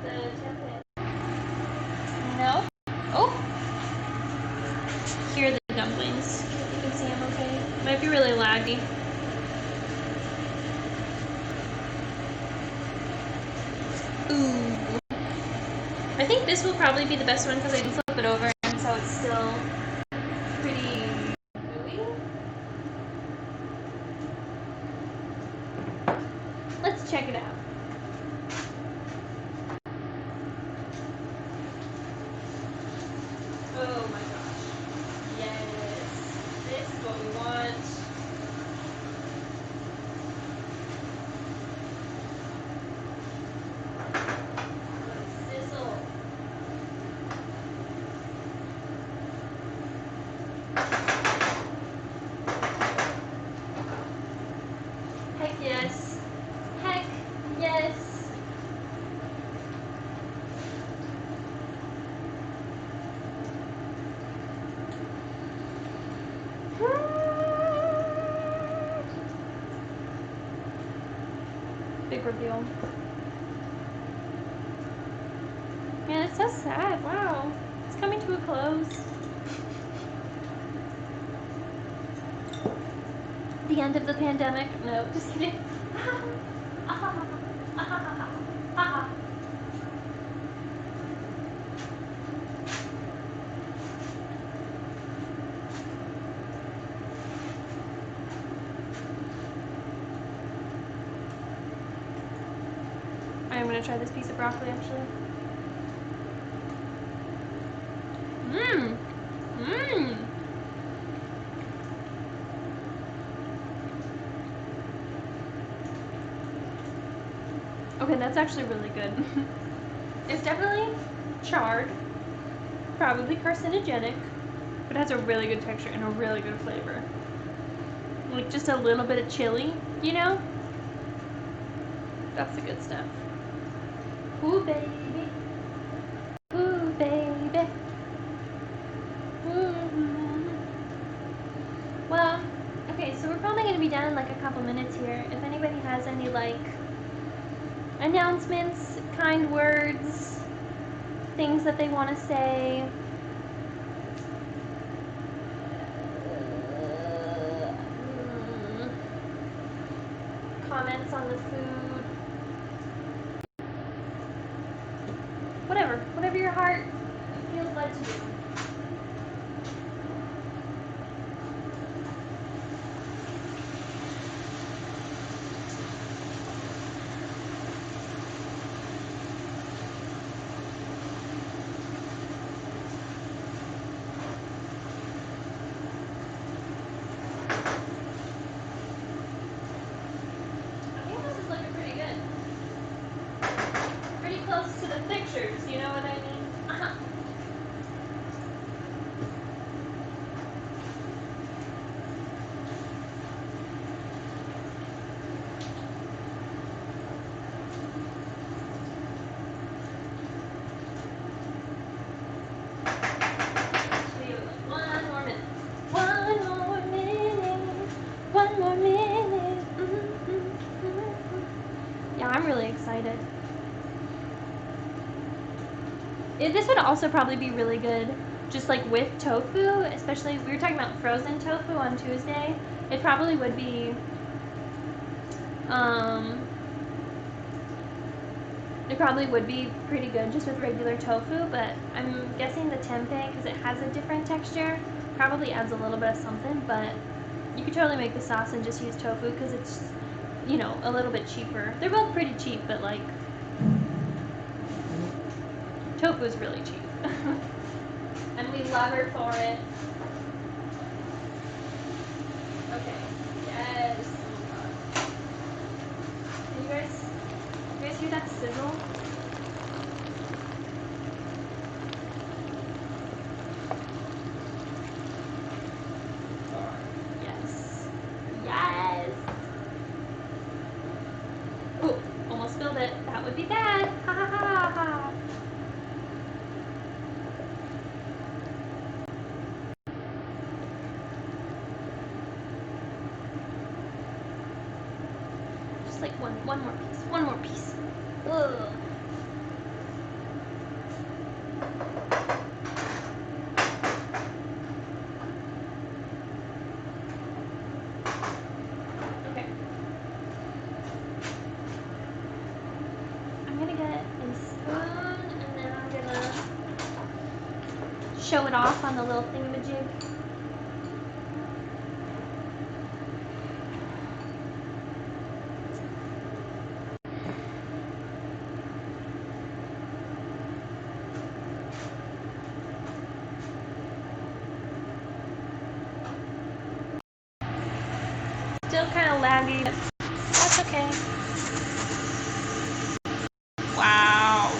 tempeh. No? Oh! Here are the dumplings. You can see them okay. Might be really laggy. Ooh. I think this will probably be the best one because I can flip it over and so it's still pretty gooey. Let's check it out. Oh my gosh. Yes. This is what we want. Sizzle. Heck yes. Heck yes. Big reveal. Man, it's so sad. Wow. It's coming to a close. The end of the pandemic? No, just kidding. I'm gonna try this piece of broccoli actually. Mmm. Mmm. Okay, that's actually really good. It's definitely charred, probably carcinogenic, but it has a really good texture and a really good flavor. Like just a little bit of chili, you know? That's the good stuff. Ooh, baby. Ooh, baby. Mm-hmm. Well, okay, so we're probably going to be done in like a couple minutes here. If anybody has any like announcements, kind words, things that they want to say. Comments on the food. Whatever your heart feels led to do. Pretty close to the pictures, you know what I mean? This would also probably be really good just like with tofu, especially we were talking about frozen tofu on Tuesday. It probably would be it probably would be pretty good just with regular tofu, but I'm guessing the tempeh, because it has a different texture, probably adds a little bit of something, but you could totally make the sauce and just use tofu because it's, you know, a little bit cheaper. They're both pretty cheap, but like, tofu is really cheap. And we love her for it. Okay, yes. Can you guys hear that sizzle? Yes. Yes. Oh, almost spilled it. That would be bad. Ha ha ha ha. Just like one more piece. One more piece. Ugh. Okay. I'm gonna get a spoon and then I'm gonna show it off on the little thingamajig. Still kind of laggy. That's okay. Wow.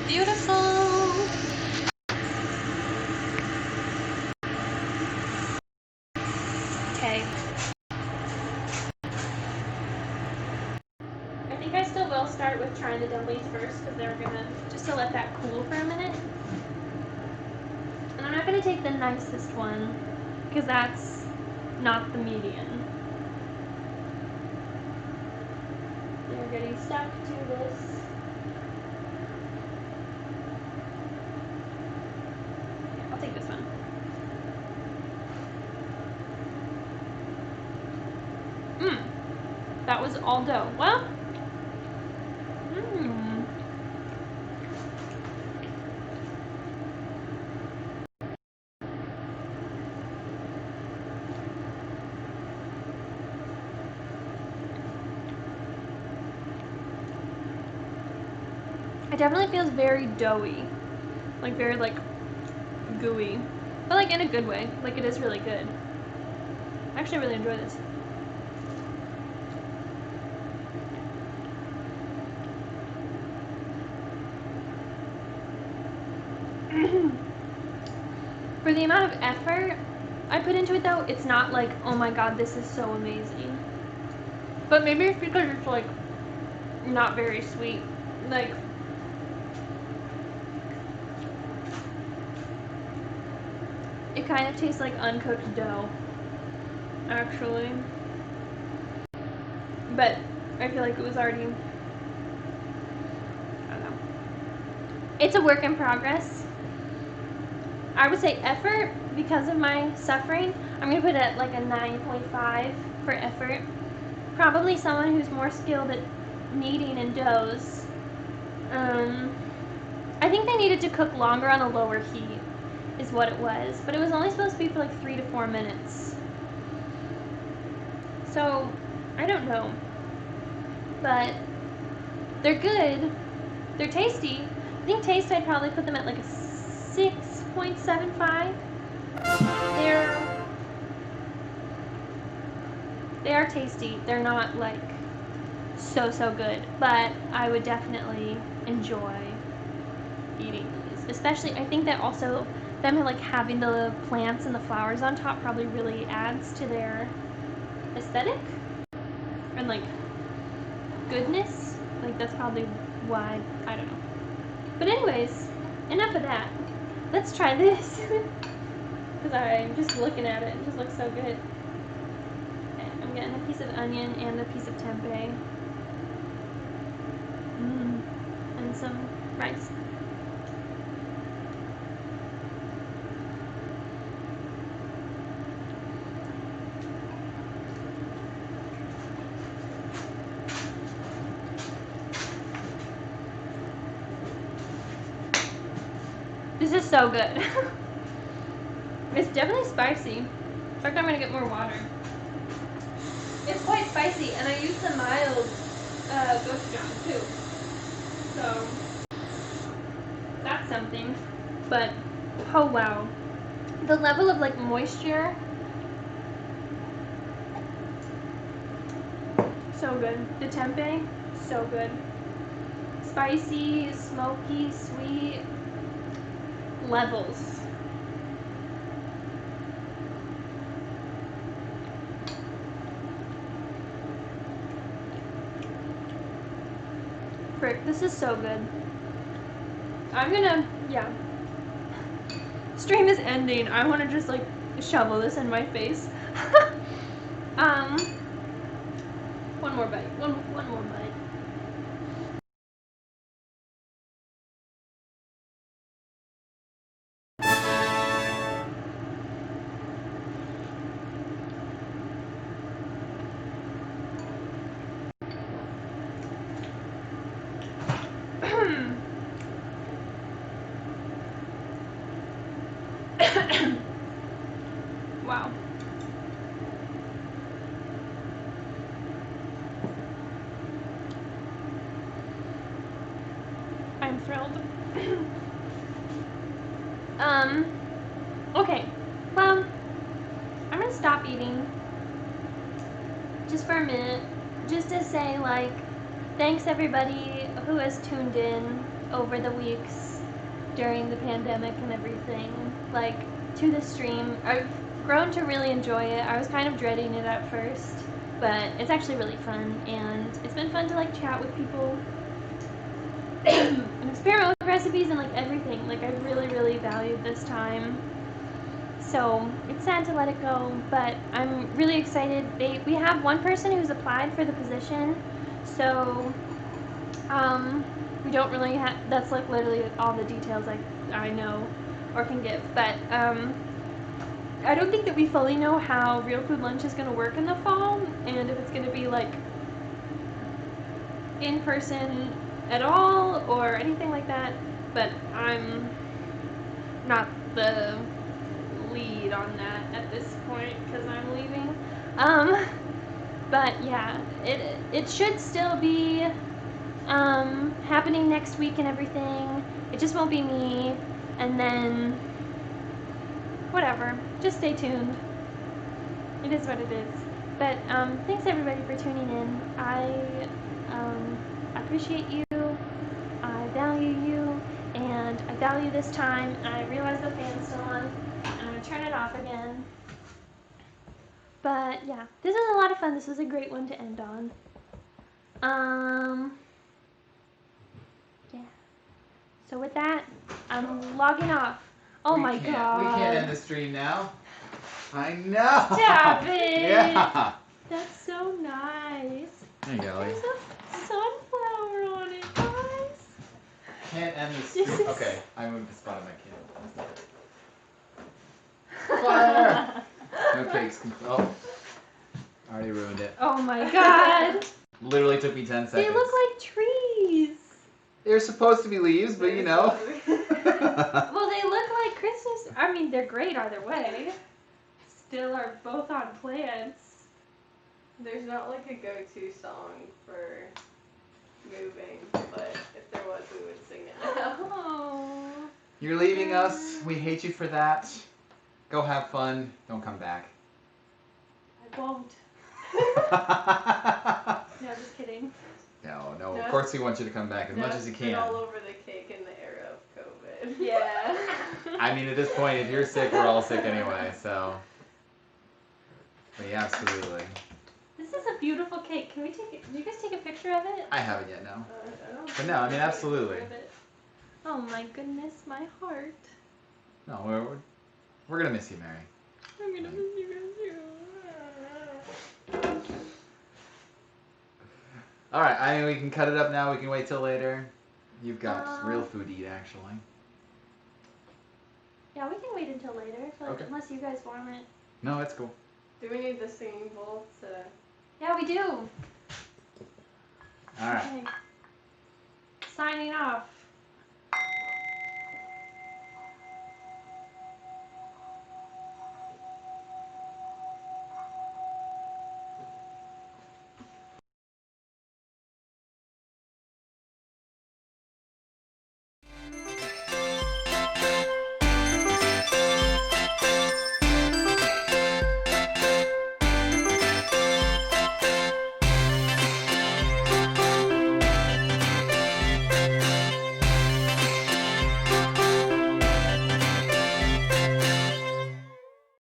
Beautiful. Okay. I think I still will start with trying the dumplings first because they're gonna, just to let that cool for a minute. And I'm not gonna take the nicest one because that's not the median. They're getting stuck to this. Yeah, I'll take this one. That was all dough. Well, it definitely feels very doughy, like very like gooey, but like in a good way. Like it is really good. I actually really enjoy this. For the amount of effort I put into it though, it's not like, oh my god, this is so amazing. But maybe it's because it's like not very sweet. Like, it kind of tastes like uncooked dough, actually. But I feel like it was already, I don't know. It's a work in progress. I would say effort, because of my suffering, I'm going to put it at like a 9.5 for effort. Probably someone who's more skilled at kneading and doughs. I think they needed to cook longer on a lower heat, is what it was. But it was only supposed to be for like 3 to 4 minutes. So, I don't know. But they're good. They're tasty. I think taste, I'd probably put them at like a 6.75. They are tasty. They're not like so good, but I would definitely enjoy eating these. Especially, I think that also them like having the plants and the flowers on top probably really adds to their aesthetic and like goodness. Like that's probably why, I don't know. But anyways, enough of that. Let's try this. Because I'm just looking at it. It just looks so good. Okay, I'm getting a piece of onion and a piece of tempeh. And some rice. This is so good. It's definitely spicy. In fact, I'm gonna get more water. It's quite spicy, and I used the mild gochujang too. So that's something. But oh wow, the level of like moisture, so good. The tempeh, so good. Spicy, smoky, sweet levels. Frick, this is so good. I'm gonna, yeah. Stream is ending. I want to just like shovel this in my face. One more bite. One more bite. Wow. I'm thrilled. Okay. Well, I'm gonna stop eating just for a minute, just to say like, thanks everybody who has tuned in over the weeks during the pandemic and everything, like, to the stream. I've grown to really enjoy it. I was kind of dreading it at first, but it's actually really fun, and it's been fun to like chat with people and experiment with recipes and like everything. Like, I really valued this time. So it's sad to let it go, but I'm really excited. We have one person who's applied for the position, so we don't really have. That's like literally all the details I know or can give. But I don't think that we fully know how Real Food Lunch is going to work in the fall, and if it's going to be like in person at all or anything like that. But I'm not the lead on that at this point because I'm leaving. But yeah, it should still be happening next week and everything. It just won't be me, and then whatever. Just stay tuned. It is what it is. But thanks everybody for tuning in. I appreciate you. I value you, and I value this time. I realize the fan's still on, and I'm gonna turn it off again. But yeah, this was a lot of fun. This was a great one to end on. Yeah. So with that, I'm logging off. Oh my god. We can't end the stream now. I know. Stop it. Yeah. That's so nice. There you go. There's a sunflower on it, guys. Can't end the stream. Okay, I moved the spot on my candle. Fire! No cakes. Oh, I already ruined it. Oh my god. Literally took me 10 seconds. They look like trees. They're supposed to be leaves, but you know. Well, they look like Christmas. I mean, they're great either way. Still are both on plants. There's not like a go-to song for moving, but if there was, we would sing it now. Oh. You're leaving us. We hate you for that. Go have fun. Don't come back. I won't. No, just kidding. No, of course we want you to come back as much as you can. All over the cake in the era of COVID. Yeah. I mean, at this point, if you're sick, we're all sick anyway, so. But yeah, absolutely. This is a beautiful cake. Can we take it? Did you guys take a picture of it? I haven't yet, no. I don't But no, I mean, absolutely. Oh my goodness, my heart. No, we're gonna miss you, Mary. I'm gonna miss you guys too. All right. I mean, we can cut it up now. We can wait till later. You've got real Um, food to eat, actually. Yeah, we can wait until later, but Okay. unless you guys want it. No, it's cool. Do we need the singing bowl to? Yeah, we do. All right. Okay. Signing off.